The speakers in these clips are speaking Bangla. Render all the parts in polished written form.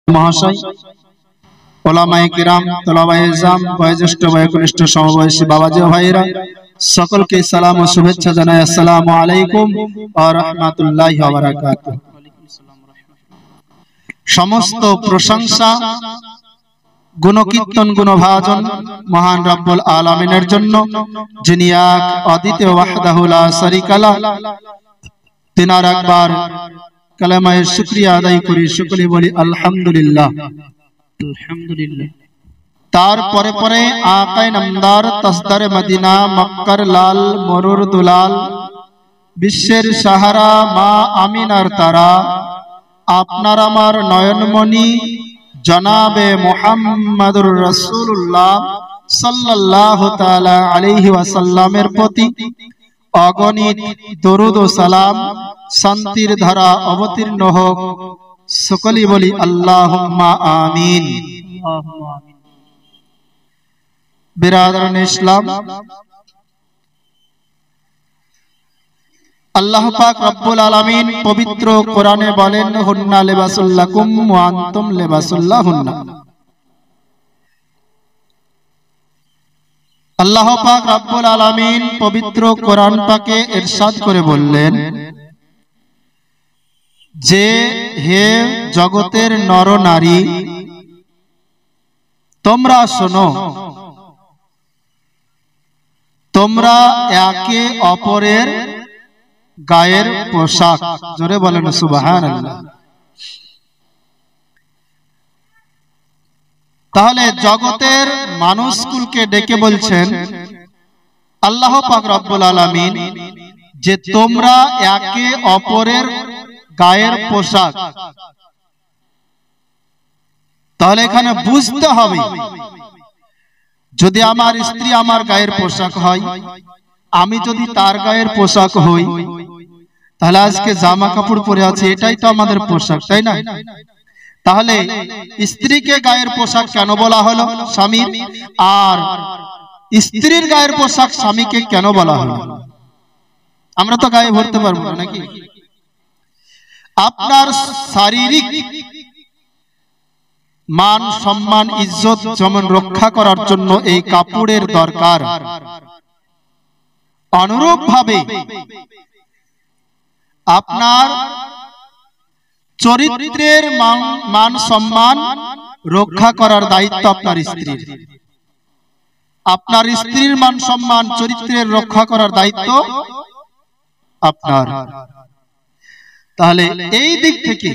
মহাশয়, ওলামায়ে কিরাম, তলাবায়ে ইলজাম, বয়োজ্যেষ্ঠ বয়োকনিষ্ঠ সমবয়সী বাবাজি ও ভাইয়েরা, সকলকে সালাম ও শুভেচ্ছা জানাই। আসসালামু আলাইকুম ওয়া রাহমাতুল্লাহি ওয়া বারাকাতুহু। সমস্ত প্রশংসা, গুণকীর্তন, গুণভাজন মহান রব্বুল আলামিনের জন্য, যিনি এক অদ্বিতীয় ওয়াহদাহু লা শারীকা লাহ। তিনার একবার কালেমায়ে শুকরিয়া আদায় করি, সকলে বলি আলহামদুলিল্লাহ। তারপরে পরে আকায়ে নামদার, তাসদারে মদিনা, মক্কার লাল, মরুর দুলাল, বিশ্বের সাহারা, মা আমিনার তারা, আপনার আমার নয়নমণি জনাবে মুহাম্মাদুর রাসূলুল্লাহ সাল্লাল্লাহু তাআলা আলাইহি ওয়াসাল্লামের প্রতি অগণিত দরুদ ও সালাম, শান্তির ধারা অবতীর্ণ হোক। সকলেই বলি আল্লাহুম্মা আমিন। বিরাদরান ইসলাম, আল্লাহ পাক রব্বুল আলামিন পবিত্র কোরআনে বলেন, হুন্না লিবাসুল লাকুম ওয়া আনতুম লিবাসুল লাহুন্না। আল্লাহ পাক রব্বুল আলামিন পবিত্র কোরআন পাকে ইরশাদ করে বললেন যে, হে জগতের নর নারী, তোমরা শোনো, তোমরা একে অপরের গায়ের পোশাক। জোরে বলেন সুবহানাল্লাহ। তাহলে জগতের মানুষগুলোকে ডেকে বলছেন আল্লাহ পাক রব্বুল আলামিন যে তোমরা একে অপরের গায়ের পোশাক। তাহলে এখানে বুঝতে হবে, যদি আমার স্ত্রী আমার গায়ের পোশাক হয়, আমি যদি তার গায়ের পোশাক হই, তাহলে আজকে জামা কাপড় পরে আছে, এটাই তো আমাদের পোশাক, তাই না? তাহলে স্ত্রীকে গায়ের পোশাক কেন বলা হলো স্বামীর, আর স্ত্রীর গায়ের পোশাক স্বামীকে কেন বলা হলো? আমরা তো গায়ে ভরতে পারবো না নাকি? আপনার শারীরিক মান সম্মান ইজ্জত যেমন রক্ষা করার জন্য এই কাপড়ের দরকার, অনুরূপ ভাবে আপনার চরিত্রের মান সম্মান রক্ষা করার দায়িত্ব আপনার স্ত্রীর। আপনার স্ত্রীর মান সম্মান চরিত্রের রক্ষা করার দায়িত্ব আপনার। তাহলে এই দিক থেকে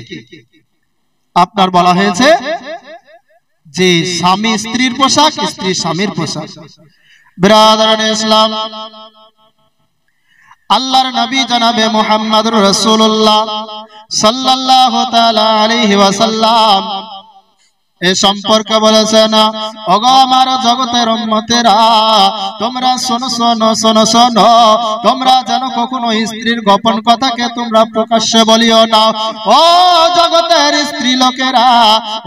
আপনার বলা হয়েছে যে স্বামী স্ত্রীর পোশাক, স্ত্রী স্বামীর পোশাক। বিরাদরান ইসলাম, আল্লাহর নবী জনাবে মুহাম্মদুর রাসূলুল্লাহ সাল্লাল্লাহু তাআলা আলাইহি ওয়াসাল্লাম এ সম্পর্কে বলেছেন, ওগো আমার জগতের উম্মতেরা, তোমরা শোনো শোনো শোনো শোনো, তোমরা যেন কখনো স্ত্রীর গোপন কথাকে তোমরা প্রকাশ্যে বলিও না। ও জগতের স্ত্রী লোকেরা,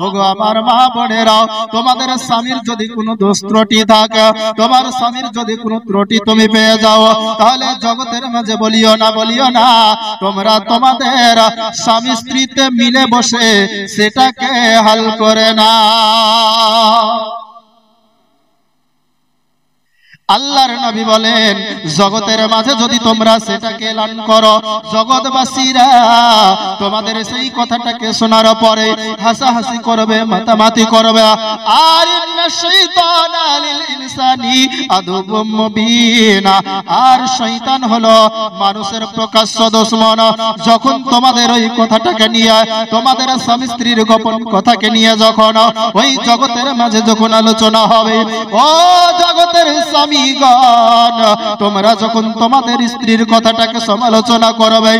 ওগো আমার মা বোনেরা, তোমাদের স্বামীর যদি কোনো দোষ ত্রুটি থাকে, তোমার স্বামীর যদি কোনো ত্রুটি তুমি পেয়ে যাও, তাহলে জগতের মাঝে বলিও না, বলিও না। তোমরা তোমাদের স্বামী স্ত্রীতে মিলে বসে সেটাকে হাল করে না। আল্লাহর নবী বলেন, জগতের মাঝে যদি তোমরা সেটাকে এলান করো, জগৎবাসীরা তোমাদের সেই কথাটাকে শোনার পরে হাসাহাসি করবে, মাতামাতি করবে। আর ইন্না শাইতানা লিল ইনসানি আদুবুম মুবিন, আর শয়তান হলো মানুষের প্রকাশ্য দুশমন। যখন তোমাদের ওই কথাটাকে নিয়ে, তোমাদের স্বামী স্ত্রীর গোপন কথাকে নিয়ে যখন ওই জগতের মাঝে যখন আলোচনা হবে, ও জগতের স্বামী, তোমরা যখন তোমাদের স্ত্রীর কথাটাকে সমালোচনা করবে,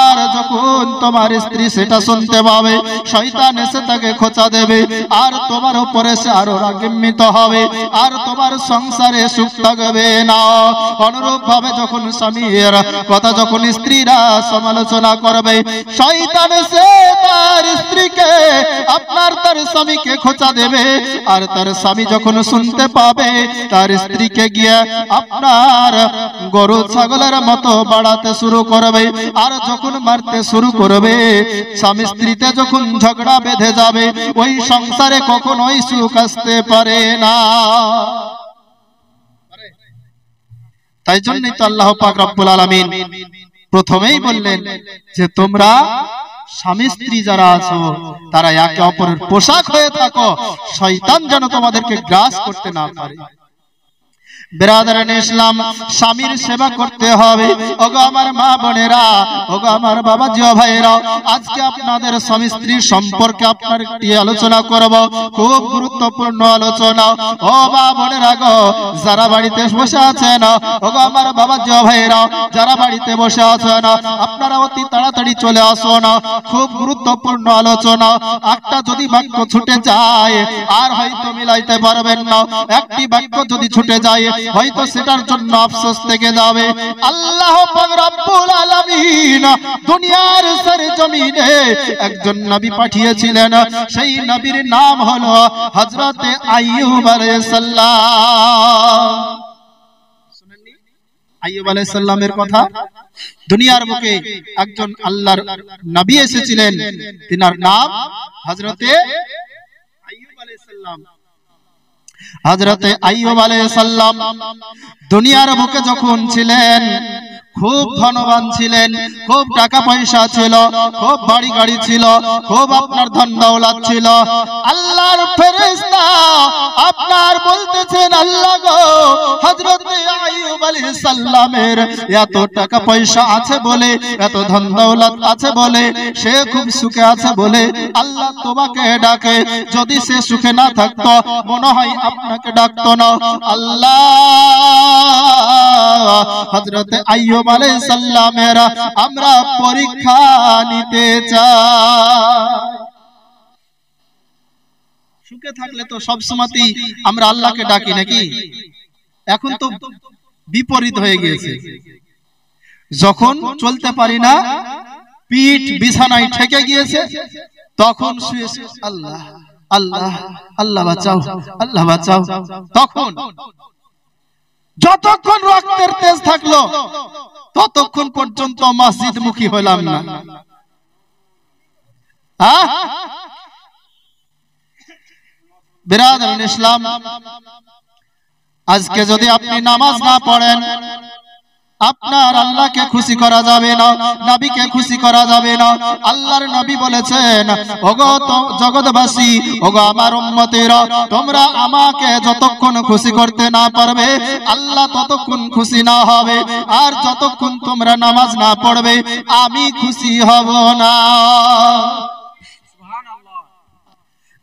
আর যখন তোমার স্ত্রী সেটা শুনতে পাবে, শয়তান এসে তাকে খোঁচা দেবে, আর তোমার উপরে সে আরো রাগান্বিত হবে, আর তোমার সংসারে সুখ থাকবে না। অনুরূপ ভাবে যখন স্বামীর কথা যখন স্ত্রীরা সমালোচনা করবে, শয়তান এসে তার স্ত্রীকে, আপনার তার স্বামীকে খোঁচা দেবে, আর তার স্বামী যখন শুনতে পাবে, তার স্ত্রীকে গিয়ে আপনার গরু ছাগলের মতো বাড়াতে শুরু করবে। আর যখন মারতে শুরু করবে, স্বামী স্ত্রীতে যখন ঝগড়া বেঁধে যাবে, ওই সংসারে কখনোই সুখ আসতে পারে না। তাই জন্যই তো আল্লাহ পাক রব্বুল আলামিন প্রথমেই বললেন যে তোমরা স্বামী স্ত্রী যারা আছো তারা একে অপরের পোশাক হয়ে থাকো, শয়তান যেন তোমাদেরকে গ্রাস করতে না পারে। বিরাদরান ইসলাম, স্বামীর সেবা করতে হবে। ওগো আমার মা বোনেরা, ওগো আমার বাবা জি ভাইরা, আজকে আপনাদের স্বামী স্ত্রীর সম্পর্কে আপনার একটি আলোচনা করব, খুব গুরুত্বপূর্ণ আলোচনা। ও মা বোনেরা গো, যারা বাড়িতে বসে আছেন, ওগো আমার বাবা জি ভাইরা, যারা বাড়িতে বসে আছেন, আপনারা অতি তাড়াতাড়ি চলে আসুন, খুব গুরুত্বপূর্ণ আলোচনা। একটা যদি বাক্য ছুটে যায় আর হয়তো মিলাইতে পারবেন না, একটি বাক্য যদি ছুটে যায় হয়তো সেটার জন্য আফসোস থেকে যাবে। আল্লাহ পাক রব্বুল আলামিন দুনিয়ার সরজমিনে একজন নবী পাঠিয়েছিলেন, সেই নবীর নাম হলো হযরতে আইয়ুব আলাইহিস সালাম। শুনেননি আইয়ুব আলাইহিস সালামের কথা? দুনিয়ার বুকে একজন আল্লাহর নবী এসেছিলেন, তিনার নাম হযরতে আইয়ুব আলাইহিস সালাম। হযরতে আইয়ুব আলাইহিস সালাম দুনিয়ার বুকে যখন ছিলেন খুব ধনবান ছিলেন, খুব টাকা পয়সা ছিল, খুব বাড়ি গাড়ি ছিল, খুব আপনার ধন দৌলত ছিল। আল্লাহর ফেরেশতা আপনার বলতেছেন, আল্লাহ গো, হযরতে আইয়ুব আলাইহিস সালামের এত টাকা পয়সা আছে বলে, এত ধন দৌলত আছে বলে, সে খুব সুখে আছে বলে আল্লাহ তোমাকে ডাকে। যদি সে সুখে না থাকতো মনে হয় আপনাকে ডাকতো না। আল্লাহ হযরতে আইয়ুব আলাইহিস সালামের আমরা পরীক্ষা নিতে চাই। সুখে থাকলে তো সব সময়তেই আমরা আল্লাহকে ডাকি নাকি? এখন তো বিপরীত হয়ে গিয়েছে। যখন চলতে পারি না, পিঠ বিছানায় ঠেকে গিয়েছে, তখন শুয়ে আল্লাহ আল্লাহ আল্লাহ বাঁচাও, আল্লাহ বাঁচাও। তখন যতক্ষণ রক্তের তেজ থাকলো ততক্ষণ পর্যন্ত মসজিদ মুখী হলাম না। বিরাদরান ইসলাম, আজকে যদি আপনি নামাজ না পড়েন আপনার আল্লাহকে খুশি করা যাবে না, নবীকে খুশি করা যাবে না। আল্লাহর নবী বলেছেন, ওগো জগৎবাসী, ওগো আমার উম্মতেরা, তোমরা আমাকে যতক্ষণ খুশি করতে না পারবে আল্লাহ ততক্ষণ খুশি না হবে। আর যতক্ষণ তোমরা নামাজ না পড়বে আমি খুশি হব না।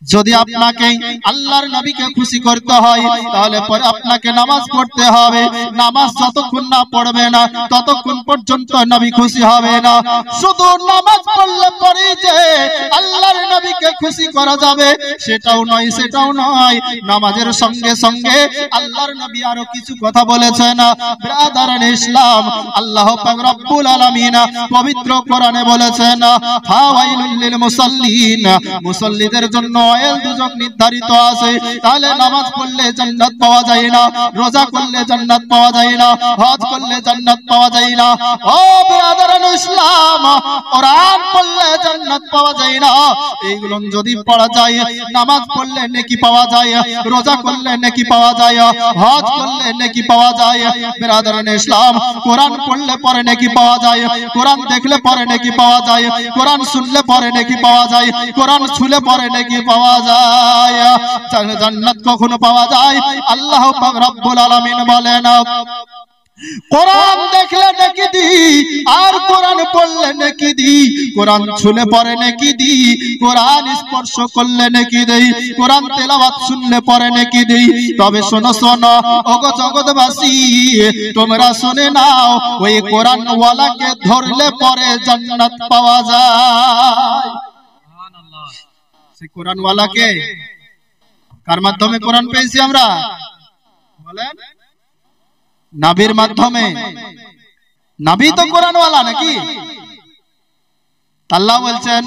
যদি আপনাকে আল্লাহর নবীকে খুশি করতে হয় তাহলে পরে আপনাকে নামাজ পড়তে হবে। নামাজ যতক্ষণ না পড়বে না ততক্ষণ পর্যন্ত নবী খুশি হবে না। শুধু নামাজ পড়লে পরে যে আল্লাহর নবীকে খুশি করা যাবে সেটাও নয়, সেটাও নয়। নামাজের সঙ্গে সঙ্গে আল্লাহর নবী আরো কিছু কথা বলেছেন। ব্রাদারান ইসলাম, আল্লাহ পাক রব্বুল আলামিন পবিত্র কোরআনে বলেছেন, ফাওয়াইলুল লিল মুসাল্লিন, মুসাল্লিদের জন্য দুজক নির্ধারিত আছে। তাহলে নামাজ পড়লে জান্নাত পাওয়া যায় না, রোজা করলে জান্নাত পাওয়া যায় না, হজ করলে জান্নাত পাওয়া যায় না। ও ব্রাদারান ইসলাম, কোরআন পড়লে জান্নাত পাওয়া যায় না। এইগুলো যদি পড়া যায়, নামাজ পড়লে নেকি পাওয়া যায়, রোজা করলে নেকি পাওয়া যায়, হজ করলে নেকি পাওয়া যায়। ব্রাদারান ইসলাম, কোরআন পড়লে পরে নেকি পাওয়া যায়, কোরআন দেখলে পরে নেকি পাওয়া যায়, কোরআন শুনলে পরে নেকি পাওয়া যায়, কোরআন ছুলে পরে নেকি পাওয়া যায়। জান্নাত কখনো পাওয়া যায়? আল্লাহ পাক রব্বুল আলামিন বলেন, কোরআন দেখলে নেকি দি, আর কোরআন পড়লে নেকি দি, কোরআন ছুলে পরে নেকি দি, কোরআন স্পর্শ করলে নেকি দেই, কোরআন তেলাওয়াত শুনলে পরে নেকি দেই। তবে শোনো শোনো ওগো জগৎবাসী, তোমরা শুনে নাও, ওই কোরআন ওয়ালাকে ধরলে পরে জান্নাত পাওয়া যায়। সুবহানাল্লাহ। সেই কোরআন ওয়ালাকে কার মাধ্যমে কোরআন পেয়েছি আমরা? বলেন, নবীর মাধ্যমে। নবী তো কোরআন ওয়ালা নাকি? আল্লাহ বলছেন,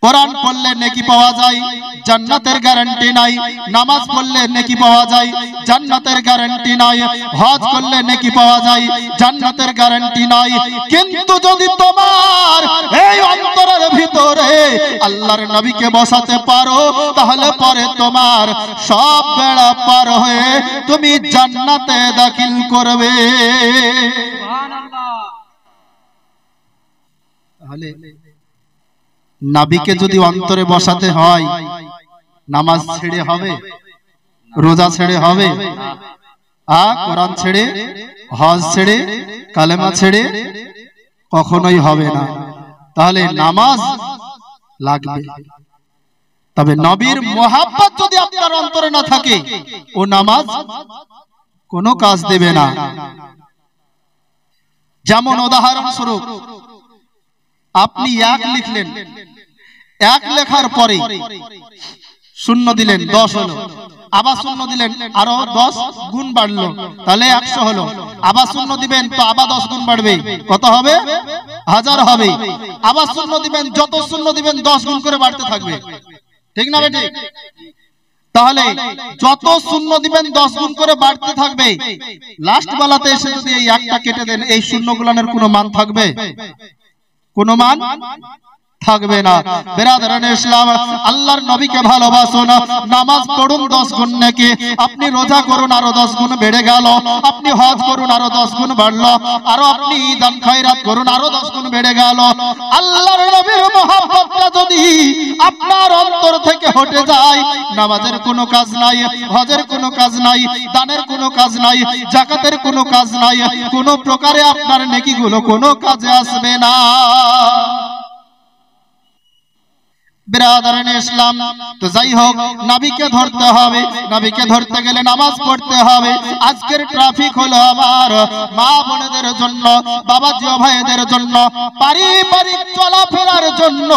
কোরআন পড়লে নেকি পাওয়া যায়, জান্নাতের গ্যারান্টি নাই। নামাজ পড়লে নেকি পাওয়া যায়, জান্নাতের গ্যারান্টি নাই। হজ করলে নেকি পাওয়া যায়, জান্নাতের গ্যারান্টি নাই। কিন্তু যদি তোমার এই অন্তরের ভিতরে আল্লাহর নবীকে বসাতে পারো, তাহলে পরে তোমার সব বেড়া পার হয়ে তুমি জান্নাতে দাখিল করবে। তাহলে নবীকে যদি অন্তরে বসাতে হয়, নামাজ ছেড়ে হবে, রোজা ছেড়ে হবে, কোরআন ছেড়ে, হজ ছেড়ে, কালেমা ছেড়ে কখনোই হবে না। তাহলে নামাজ লাগবে। তবে নবীর মোহাব্বত যদি আপনার অন্তরে না থাকে, ও নামাজ কোনো কাজ দেবে না। যেমন উদাহরণস্বরূপ, আপনি এক লিখলেন, এক লেখার পরে শূন্য দিলেন, 10 হলো। আবার শূন্য দিলেন, আরো 10 গুণ বাড়লো, তাহলে 100 হলো। আবার শূন্য দিবেন তো আবার 10 গুণ বাড়বে, কত হবে? 1000 হবে। আবার শূন্য দিবেন, যত শূন্য দিবেন 10 গুণ করে বাড়তে থাকবে, ঠিক না বেটি? তাহলে যত শূন্য দিবেন 10 গুণ করে বাড়তে থাকবে। লাস্ট বেলাতে এসে যদি এই একটা কেটে দেন, এই শূন্যগুলোর কোনো মান থাকবে? কোনো মান থাকবে না। বেরাদারানে ইসলাম, আল্লাহর নবীকে ভালোবাসুন, নামাজ পড়ুন 10 গুণ নেকি, আপনি রোজা করুন আরো 10 গুণ বেড়ে গেল, আপনি হজ করুন আরো 10 গুণ বাড়লো, আরো আপনি দান খয়রাত করুন আরো 10 গুণ বেড়ে গেল। আল্লাহর নবীর মহব্বতটা যদি আপনার অন্তর থেকে হটে যায়, নামাজের কোনো কাজ নাই, হজের কোনো কাজ নাই, দানের কোনো কাজ নাই, যাকাতের কোনো কাজ নাই, কোনো প্রকারে আপনার নেকিগুলো কোনো কাজে আসবে না। বিরাদারানে ইসলাম, তো যাই হোক, নবীকে ধরতে হবে। নবীকে ধরতে গেলে নামাজ পড়তে হবে। আজকের ট্রাফিক হলো আমার মা বোনেদের জন্য, বাবা জিও ভাইদের জন্য, পারিবারিক চলাফেরার জন্য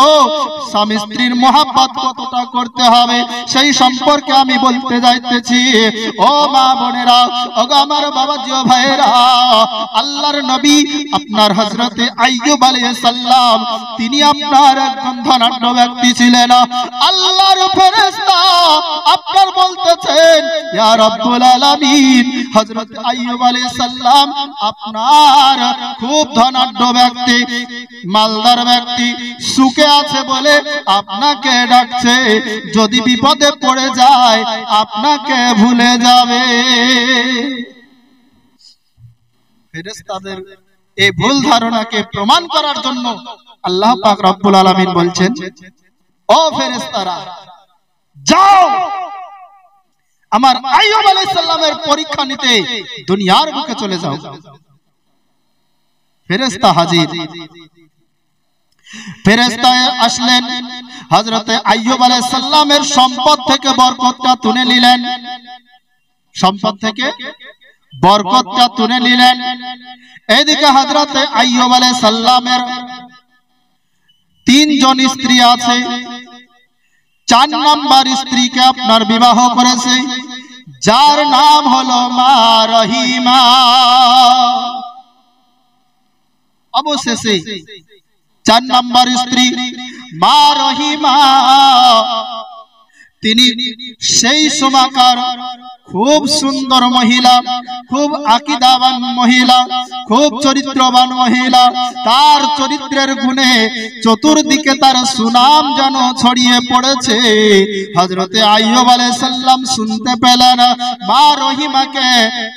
স্বামী স্ত্রীর মহব্বত কতটা করতে হবে সেই সম্পর্কে আমি বলতে যাইতেছি। ও মা বোনেরা, ও আমার বাবা জিও ভাইরা, আল্লাহর নবী আপনার হযরতে আইয়ুব আলাইহিস সালাম, তিনি আপনার একজন ধনাঢ্য ব্যক্তি ছিলেন। আল্লাহর ফেরেশতা আপনার বলতেছেন, ইয়া রাব্বুল আলামিন, হযরত আইয়ুব আলাইহিস সালাম আপনার খুব ধনাঢ্য ব্যক্তি, মালদার ব্যক্তি, সুখে আছে বলে আপনাকে ডাকছে, যদি বিপদে পড়ে যায় আপনাকে ভুলে যাবে। ফেরেশতাদের এই ভুল ধারণাকে প্রমাণ করার জন্য আল্লাহ পাক রব্বুল আলামিন বলছেন, ও ফেরেশতারা, যাও আমার আইয়ুব আলাইহিস সালামের পরীক্ষা নিতে দুনিয়ার বুকে চলে যাও। ফেরেশতা হাজির। ফেরেশতা আসলেন, হযরতে আইয়ুব আলাইহিস সালামের সম্পদ থেকে বরকতটা তুলে নিলেন, সম্পদ থেকে বরকতটা তুলে নিলেন। এইদিকে হযরতে আইয়ুব আলাইহিস সালামের 3 জন স্ত্রী আছে, 4 নাম্বার স্ত্রীকে আপনার বিবাহ করেছে, যার নাম হলো মা রহিমা। অবশেষে 4 নাম্বার স্ত্রী মা রহিমা, তিনি সেই সময়কার খুব সুন্দর মহিলা, খুব আকীদাবান মহিলা, খুব চরিত্রবান মহিলা। তার চরিত্রের গুণে চতুর্দিকে তার সুনাম যেন ছড়িয়ে পড়েছে। হযরতে আইয়ুব আলাইহিস সালাম শুনতে পেলেন, মা রহিমাকে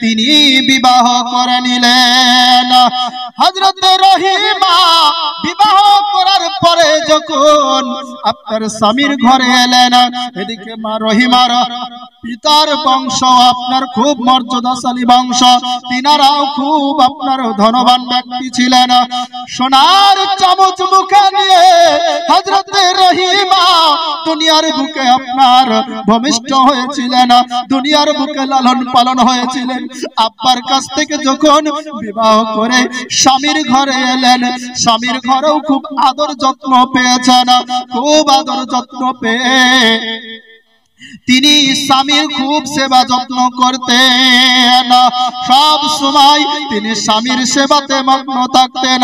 তিনি বিবাহ করে নিলেন। হযরতে রহিমা বিবাহ করার পরে যখন আপনার স্বামীর ঘরে এলেন, এদিকে মা রহিমার পিতার বংশ আপনার খুব মর্যাদাশালী বংশ, তিনারাও খুব আপনার ধনবান ব্যক্তি ছিলেন। সোনার চামচ মুখে নিয়ে হযরতে রহিমা দুনিয়ার বুকে আপনার ভূমিষ্ঠ হয়েছিলেন, দুনিয়ার বুকে লালন পালন হয়েছিলেন। আব্বার কাছ থেকে যখন বিবাহ করে স্বামীর ঘরে এলেন, স্বামীর ঘরেও খুব আদর যত্ন পেয়েছেন। খুব আদর যত্ন পেয়ে তিনি স্বামীর খুব সেবা যত্ন করতেন। সব সময় তিনি স্বামীর সেবাতে মগ্ন থাকতেন।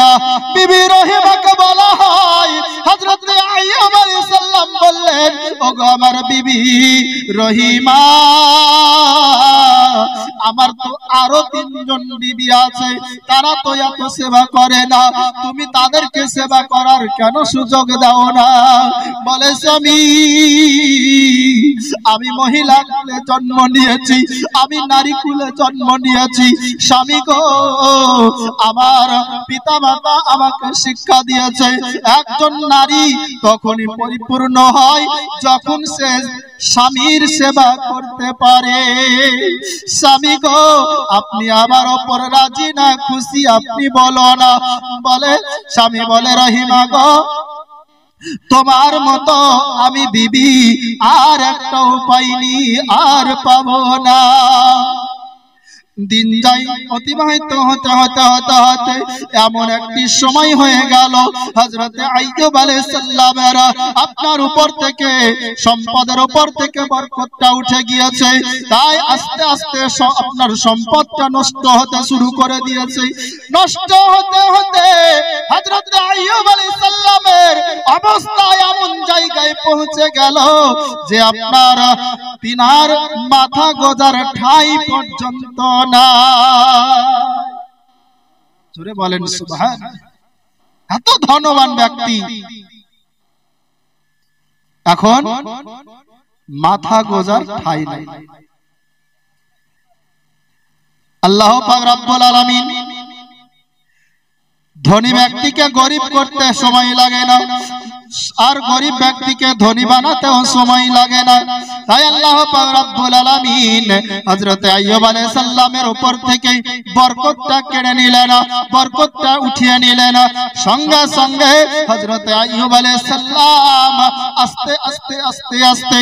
বিবি রহিমাকে বলা হয়, হযরত আইয়ুব আলাইহিস বললেন, ওগো আমার বিবি রহিমা, আমার তো আরো 3 জন বিবি আছে, তারা তো এত সেবা করে না, তুমি তাদেরকে সেবা করার কেন সুযোগ দাও না? বলে, স্বামী, আমি মহিলা কুলে জন্ম নিয়েছি, আমি নারী কুলে জন্ম নিয়েছি। স্বামী গো, আমার পিতা মাতা আমাকে শিক্ষা দিয়েছে একজন নারী তখনই পরিপূর্ণ হয় যখন সে স্বামীর সেবা করতে পারে। স্বামী গো, আপনি আমার ওপর রাজি না খুশি আপনি বলো না। বলে, স্বামী বলে, রহিমা গো, তোমার মতো আমি বিবি আর একটা উপায় নেই, আর পাবো না। দিন যাই অতিবাহিত হতে হতে হতে হতে এমন একটি সময় হয়ে গেল, হযরতে আইয়ুব আলাইহিস সালামের আপনার উপর থেকে সম্পদের উপর থেকে বরকতটা উঠে গিয়েছে, তাই আস্তে আস্তে আপনার সম্পদটা নষ্ট হতে শুরু করে দিয়েছে। নষ্ট হতে হতে হযরতে আইয়ুব আলাইহিস সালামের অবস্থা এমন জায়গায় পৌঁছে গেল যে আপনার তিনার মাথা গোজার ঠাই পর্যন্ত না। জোরে বলেন সুবহানাল্লাহ। এত ধনবান ব্যক্তি এখন মাথা গোজার ঠাই নাই। আল্লাহ পাক রব্বুল আলামিন ধনী ব্যক্তিকে গরিব করতে সময় লাগে না, আর গরিব ব্যক্তিকে ধনী বানাতেও সময় লাগে না। তাই আল্লাহ পাক রব্বুল আলামিন হযরতে আইয়ুব আলাইহিস সালামের উপর থেকে বরকতটা কেড়ে নিলেন, বরকতটা উঠিয়ে নিলেন। সঙ্গে সঙ্গে হযরতে আইয়ুব আলাইহিস সালাম আস্তে আস্তে আস্তে আস্তে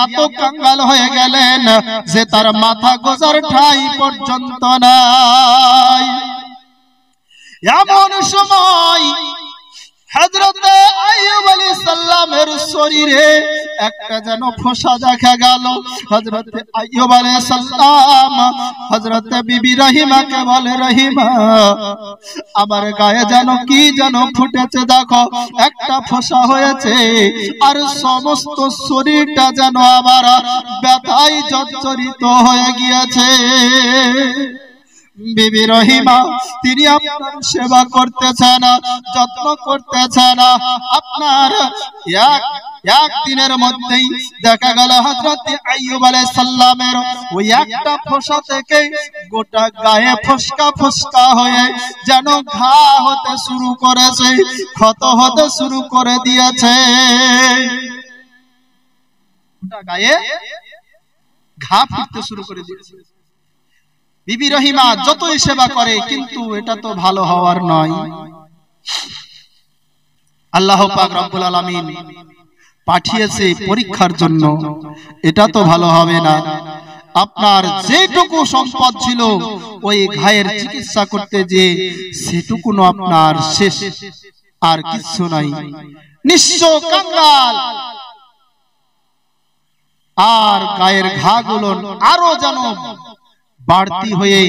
এত কাঙ্গাল হয়ে গেলেন যে তার মাথা গোজার ঠাই পর্যন্ত নাই। এমন সময় হযরতে আইয়ুব আলাইহিস সালামের শরীরে একটা যেন ফোঁসা দেখা গেল। হযরতে আইয়ুব আলাইহিস সালাম হযরতে বিবি রহিমাকে বলে, রহিমা, আমার গায়ে যেন কি যেন ফুটেছে, দেখো একটা ফোঁসা হয়েছে, আর সমস্ত শরীরটা যেন আমার ব্যথায় জর্জরিত হয়ে গিয়েছে। বিবি রহিমা তিনি আপনার সেবা করতেছেন, যত্ন করতেছেন। আপনার এক দিনের মধ্যেই দেখা গেল হযরতে আইয়ুব আলাইহিস সালামের ওই একটা ফোঁসা থেকে গোটা গায়ে ফোসকা ফোসকা হয়ে যেন ঘা হতে শুরু করেছে, ক্ষত হতে শুরু করে দিয়েছে। গোটা গায়ে ঘা ফুটতে শুরু করে দিয়েছে। বিবি রহিমা যতই সেবা করে কিন্তু এটা তো ভালো হওয়ার নয়। আল্লাহ পাক রব্বুল আলামিন পাঠিয়েছে পরীক্ষার জন্য, এটা তো ভালো হবে না। আপনার যেটুকু সম্পদ ছিল ওই ঘায়ের চিকিৎসা করতে যে সেটুকুনো আপনার শেষ, আর কিছু নাই, নিঃস্ব কাঙ্গাল। আর গায়ের ঘাগুলো আরো যেন বাড়তি হয়ে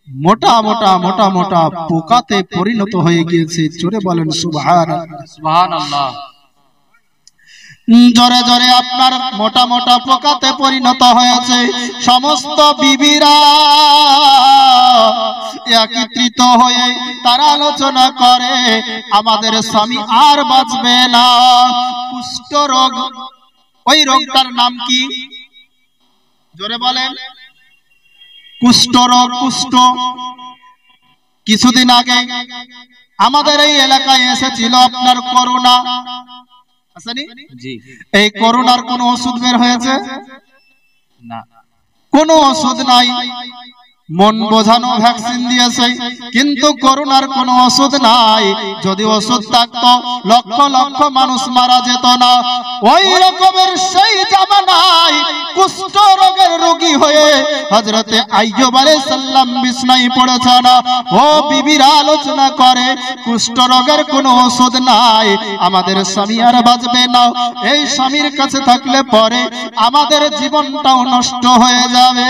মোটা মোটা মোটা মোটা পোকাতে পরিণত হয়ে গিয়েছে। জোরে বলেন সুবহানাল্লাহ, সুবহানাল্লাহ। জোরে জোরে আপনার মোটা মোটা পোকাতে পরিণত হয়েছে। সমস্ত বিবিরা একত্রিত হয়ে তারা আলোচনা করে, আমাদের স্বামী আর বাঁচবে না। কুষ্ঠ রোগ, ওই রোগটার নাম কি? জোরে বলেন। কুষ্ঠ রোগ। কুষ্ঠ কিছুদিন আগে আমাদের এই এলাকায় এসেছিল আপনার করোনা, আসেনি? এই করোনার কোন ওষুধ বের হয়েছে? না, কোন ওষুধ নাই। মন বোঝানো ভ্যাকসিন দিয়েছে কিন্তু করোনার কোনো ওষুধ নাই। যদি ওষুধ থাকতো লক্ষ লক্ষ মানুষ মারা যেত না। ওই রকমের সেই জামানায় কুষ্ঠ রোগের রোগী হয়ে হযরতে আইয়ুব আলাইহিস সালাম বিছনায় পড়েছেন। ও বিবিরা আলোচনা করে, কুষ্ঠ রোগের কোনো ওষুধ নাই, আমাদের স্বামী আর বাঁচবে না। এই স্বামীর কাছে থাকলে পরে আমাদের জীবনটাও নষ্ট হয়ে যাবে।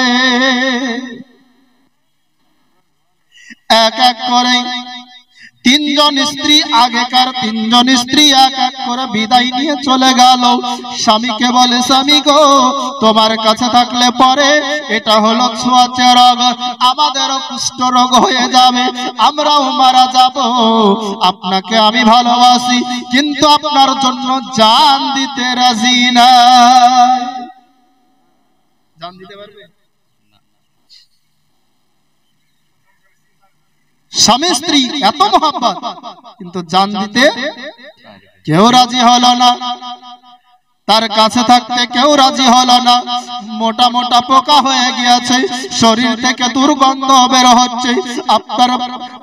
এক এক করে তিনজন স্ত্রী, আগেকার তিনজন স্ত্রী এক এক করে বিদায় নিয়ে চলে গেল। স্বামীকে বলে, স্বামী গো, তোমার কাছে থাকলে পরে এটা হলো ছোঁয়াচে রোগ, আমাদেরও কুষ্ঠ রোগ হয়ে যাবে, আমরাও মারা যাব। আপনাকে আমি ভালোবাসি, কিন্তু আপনার জন্য জান দিতে রাজি না। জান দিতে পারবে? স্বামী স্ত্রী এত মহব্বত, কিন্তু জান দিতে কেউ রাজি হলো না। তার কাছে থাকতে কেউ রাজি হলো না। মোটা মোটা পোকা হয়ে গিয়েছে, শরীর থেকে দুর্গন্ধ বের হচ্ছে, আপনার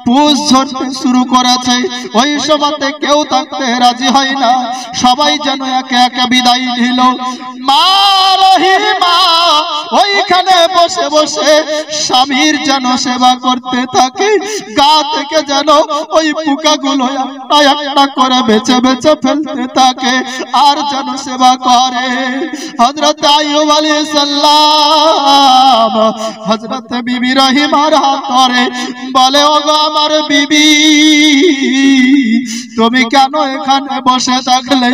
পুষ ঝরতে শুরু করেছে। ওই সময়তে কেউ থাকতে রাজি হয় না, সবাই যেন একে একে বিদায় নিল। মা রহিমা ওইখানে বসে বসে স্বামীর যেন সেবা করতে থাকে, গা থেকে যেন ওই পোকাগুলো একটা একটা করে বেছে বেছে ফেলতে থাকে, আর যেন সেবা করে। হযরত আইয়ুব আলাইহিস সালাম হযরত বিবি রহিমার হাত ধরে বলে, ওগো আমার বিবি, তুমি কেন এখানে বসে থাকলে?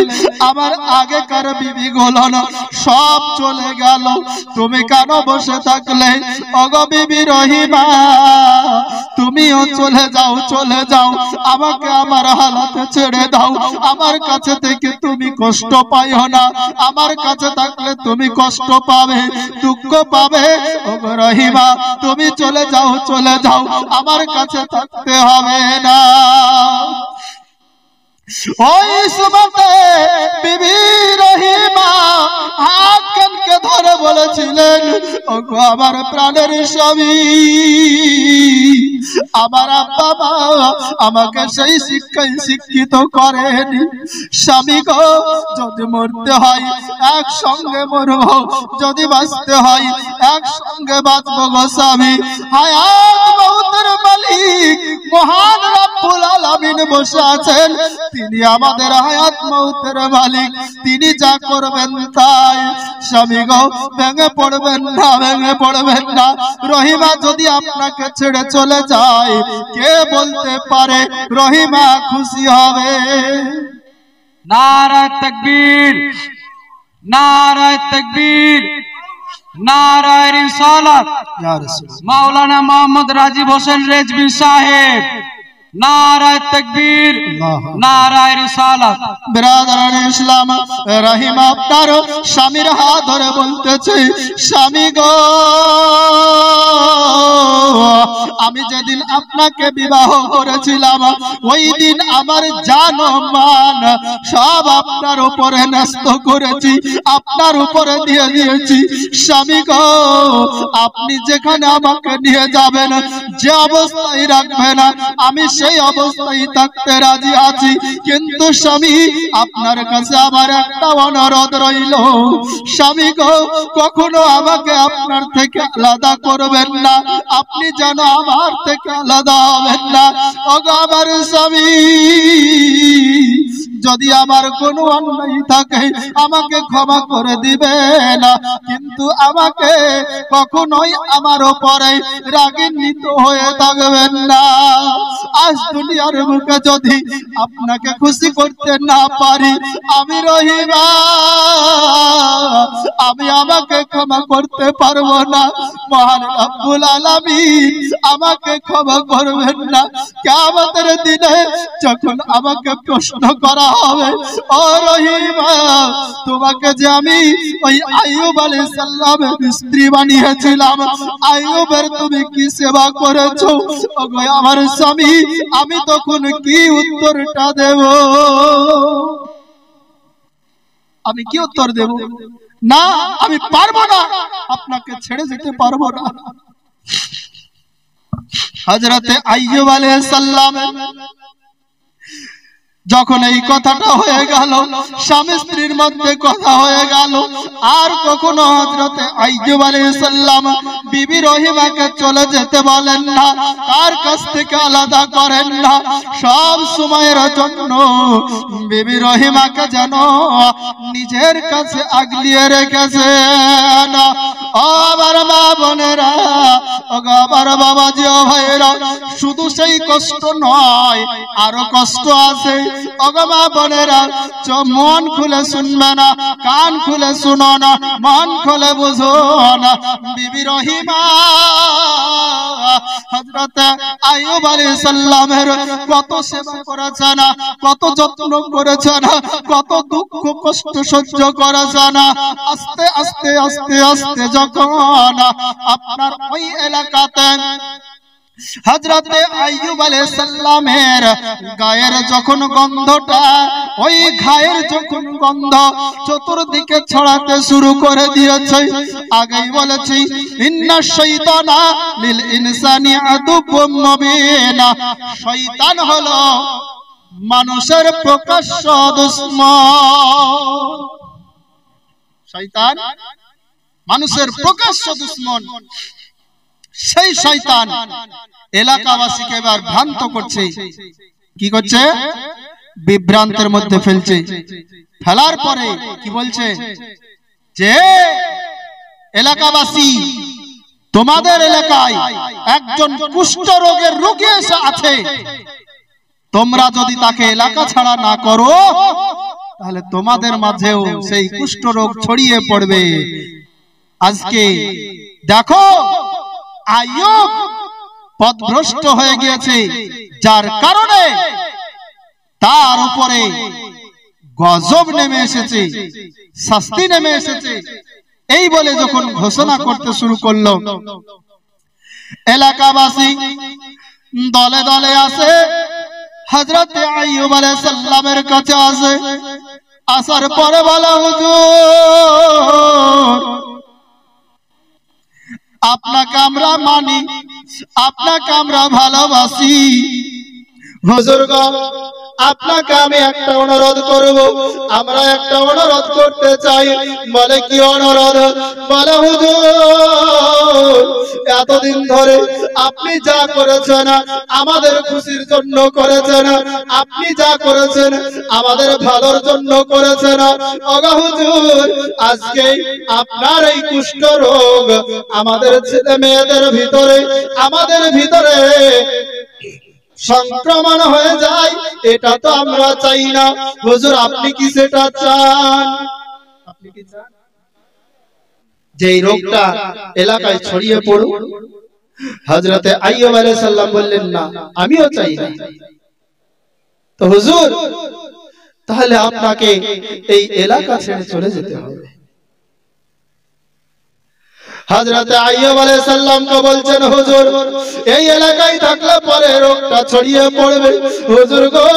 আমার আগেকার বিবি গুলো সব চলে গেল, তুমি কেন বসে থাকলে? ওগো বিবি রহিমা, তুমিও চলে যাও, চলে যাও, আমাকে আমার হালাতে ছেড়ে দাও, আমার কাছে থেকে তুমি কষ্ট পাইও না, আমার কাছে থাকলে তুমি কষ্ট পাবে, দুঃখ পাবে। ওগো রহিমা, তুমি চলে যাও, চলে যাও, আমার কাছে থাকতে হবে না। ওই সময়তে বিবি রহিমা হাত কানকে ধরে বলেছিলেন, ওগো আমার প্রাণের স্বামী, আমার আব্বা মা আমাকে সেই শিক্ষায় শিক্ষিত করেনি। স্বামী গো, যদি মরতে হয় একসঙ্গে মরব, যদি বাঁচতে হয় একসঙ্গে বাঁচব গো স্বামী। হায়াত মউতের মালিক মহান রব্বুল আলামিন বসে আছেন, তিনি আমাদের হায়াত মউতের মালিক, তিনি যা করবেন তাই। স্বামী গো, ভেঙে পড়বেন না, ভেঙে পড়বেন না। রহিমা যদি আপনাকে ছেড়ে চলে যায়, কে বলতে পারে রহিমা খুশি হবে? নারায়ে তাকবীর, নারায়ে তাকবীর, নারায়ে রিসালাত। ইয়া রাসূলুল্লাহ। মাওলানা মোহাম্মদ রাজীব হোসেন রেজভী সাহেব, নারায়ে তাকবীর, নারায়ে রিসালাত। বিরাদরান ইসলাম, রহিমা আপনার স্বামীর হাত ধরে বলতেছে, স্বামী গো, আমি যেদিন আপনাকে বিবাহ করেছিলাম, ওই দিন আমার জান মান সব আপনার উপরে ন্যস্ত করেছি, আপনার উপরে দিয়ে দিয়েছি। স্বামী গো, আপনি যেখানে আমাকে নিয়ে যাবেন, যে অবস্থায় রাখবেন, আমি সেই অবস্থায় থাকতে রাজি আছি। কিন্তু স্বামী, আপনার কাছে আমার একটা অনুরোধ রইল, স্বামী গো, কখনো আমাকে আপনার থেকে আলাদা করবেন না, আপনি যেন আমার থেকে আলাদা হবেন না। ওগো আমার স্বামী, যদি আমার কোনো অন্যায় থাকে আমাকে ক্ষমা করে দিবেন, কিন্তু আমাকে কখনোই আমার উপরে রাগান্বিত হয়ে থাকবেন না। আজ দুনিয়ার বুকে যদি আপনাকে খুশি করতে না পারি, আমি রহিমা, আমি আমাকে ক্ষমা করতে পারবো না। মহান রব্বুল আলামিন আমাকে ক্ষমা করবেন না। কিয়ামতের দিনে যখন আমাকে প্রশ্ন করা হবে, ও রহিমা, তোমাকে যে আমি ওই আইয়ুব আলাইহিস সালামের স্ত্রী বানিয়েছিলাম, আইয়ুবের তুমি কি সেবা করেছো? ওগো আমার স্বামী, আমি তখন কি উত্তরটা দেব? আমি কি উত্তর দেব? না, আমি পারবো না, আপনাকে ছেড়ে যেতে পারবো না। হযরতে আইয়ুব আলাইহিস সালাম যখন এই কথাটা হয়ে গেল, স্বামী স্ত্রীর মধ্যে কথা হয়ে গেল, আর কখনো হযরতে আইয়ুব আলাইহিস সালাম বিবি রহিমাকে চলে যেতে বলেন না, তার কাছ থেকে আলাদা করেন না। সব সময়ের জন্য বিবি রহিমাকে যেন নিজের কাছে আগলিয়ে রেখেছেন। ও আমার মা বোনেরা, ও আমার বাবাজি, ও ভাইরা, শুধু সেই কষ্ট নয়, আরো কষ্ট আছে। মা বোনেরা, মন খুলে শুনবে না, কান খুলে শুনো না, মন খুলে বুঝো না। বিবি রহিমা হযরত আইয়ুব আলাইহিস সালামের কত সেবা করেছেন, কত যত্ন করেছেন, কত দুঃখ কষ্ট সহ্য করেছেন। আস্তে আস্তে আস্তে আস্তে যখন আপনার ওই এলাকাতে হযরতে আইয়ুব আলাইহিস সালামের গায়ের যখন গন্ধটা, ওই ঘায়ের যখন গন্ধ চতুর্দিকে ছড়াতে শুরু করে দিয়েছে, আগেই বলেছি ইন্নাশ শাইতানা লিল ইনসানি আদুব্বুম মুবিন। শয়তান হলো মানুষের প্রকাশ্য দুশমন। শয়তান মানুষের প্রকাশ্য দুশমন। সেই শয়তান এলাকাবাসীকে এবার ভ্রান্ত করছে। কি করছে? বিভ্রান্তের মধ্যে ফেলছে। ফেলার পরে কি বলছে? যে এলাকাবাসী, তোমাদের এলাকায় একজন কুষ্ঠ রোগের রোগী এসে আছে, তোমরা যদি তাকে এলাকা ছাড়া না করো, তাহলে তোমাদের মাঝেও সেই কুষ্ঠ রোগ ছড়িয়ে পড়বে। আজকে দেখো, আইয়ুব পথভ্রষ্ট হয়ে গিয়েছে, যার কারণে তার উপরে গজব নেমে এসেছে, শাস্তি নেমে এসেছে। এই বলে যখন ঘোষণা করতে শুরু করলো, এলাকাবাসী দলে দলে আসে, হযরতে আইয়ুব আলাইহিস সালামের কাছে আসে। আসার পরে বলা, হুজুর, আপনাকে আমরা মানি, আপনাকে আমরা ভালোবাসি। হুজুর গো, আপনাকে আমি একটা অনুরোধ করব, আমরা একটা অনুরোধ করতে চাই। বলে, কি অনুরোধ? বলে, হুজুর, এতদিন ধরে আপনি যা করেছেন আমাদের খুশির জন্য করেছেন, আপনি যা করেছেন আমাদের ভালোর জন্য করেছেন। ওগো হুজুর, আজকে আপনার এই কুষ্ঠ রোগ আমাদের ছেলে মেয়েদের ভিতরে, আমাদের ভিতরে সংক্রমণ হয়ে যায়, এটা তো আমরা চাই না। হুজুর, আপনি কি সেটা চান? আপনি কি চান যে এই রোগটা এলাকায় ছড়িয়ে পড়ুক? হযরতে আইয়ুব আলাইহিস সালাম বললেন, না, আমিও চাই না। তো হুজুর, তাহলে আপনাকে এই এলাকা ছেড়ে চলে যেতে হবে। হযরতে আইয়ুব আলাইহিস সালাম কে বলছেন, হুজুর, এই এলাকায় থাকলে পরে রোগটা ছড়িয়ে পড়বে। হুজুর গো,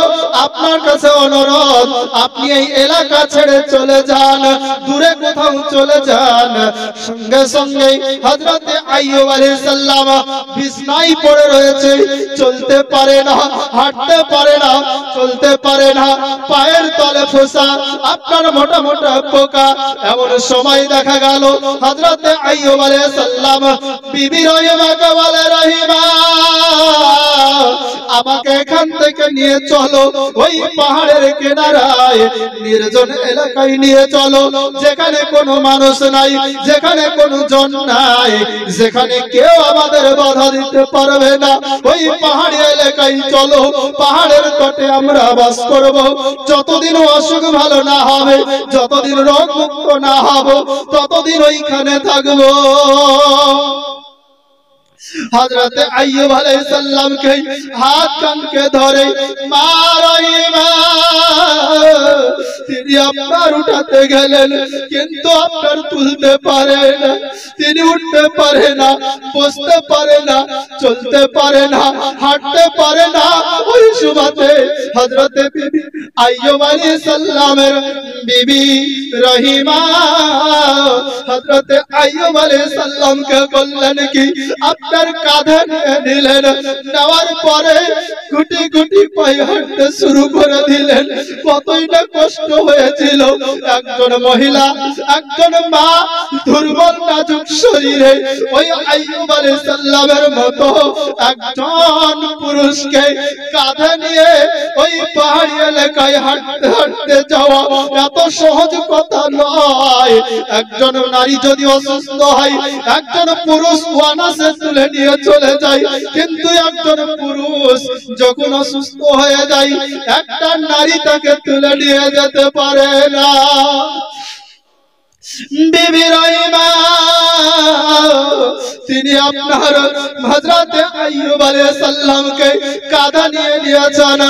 আপনার কাছে অনুরোধ, আপনি এই এলাকা ছেড়ে চলে যান, দূরে কোথাও চলে যান। সঙ্গে সঙ্গে হযরতে আইয়ুব আলাইহিস সালাম বিছনায় পড়ে রয়েছে, চলতে পারে না, হাঁটতে পারে না, চলতে পারে না, পায়ের তলে ফোঁসা, আপনার মোটা মোটা পোকা। এমন সময় দেখা গেল হযরতে আইয়ুব আলাইহিস সালাম বিবি রহিমাকে বলে, রহিমা, আমাকে এখান থেকে নিয়ে চলো, ওই পাহাড়ের কিনারায় নির্জন এলাকায় নিয়ে চলো, যেখানে কোনো মানুষ নাই, যেখানে কোনো জন নাই, যেখানে কেউ আমাদের বাধা দিতে পারবে না। ওই পাহাড়ি এলাকায় চলো, পাহাড়ের তটে আমরা বাস করব। যতদিন অসুখ ভালো না হবে, যতদিন রোগ মুক্ত না হব, ততদিন ওইখানে থাকবো। হযরতে আইয়ুব আলাইহিস সালাম কে হাত কানকে ধরে, মা রহিমা, তিনি আপনার উঠাতে গেলেন, কিন্তু আপনার তুলতে পারে না, তিনি উঠতে পারে না, বসতে পারে না, চলতে পারে না, হাঁটতে পারে না। ওই সুবাদে হযরতে বিবি আইয়ুব আলাইহিস সালামের বিবি রহিমা হযরত আইয়ুব আলাইহিস সালামকে বললেন কি আপনার কাঁধে নিয়ে নিলেন, নেওয়ার পরে গুটি গুটি পায়ে হাঁটতে শুরু করে দিলেন। কতই না কষ্ট হয়েছিল। একজন মহিলা, একজন মা, দুর্বল নাজুক শরীরে ওই আইয়ুব আলাইহিস সালামের মতো একজন পুরুষকে কাঁধে নিয়ে ওই পাহাড়ি এলাকায় হাঁটতে হাঁটতে যাওয়া এত সহজ কথা নয়। একজন নারী যদি অসুস্থ হয়, একজন পুরুষ ওয়ানাসে তুলে নিয়ে চলে যায়, কিন্তু একজন পুরুষ যখন অসুস্থ হয়ে যায় একটা নারী তাকে তুলে নিয়ে যেতে পারে না। বিবি রহিমা তিনি আপনার হযরত আইয়ুব আলাইহিস সালামকে কাঁধে নিয়ে নিয়েছেন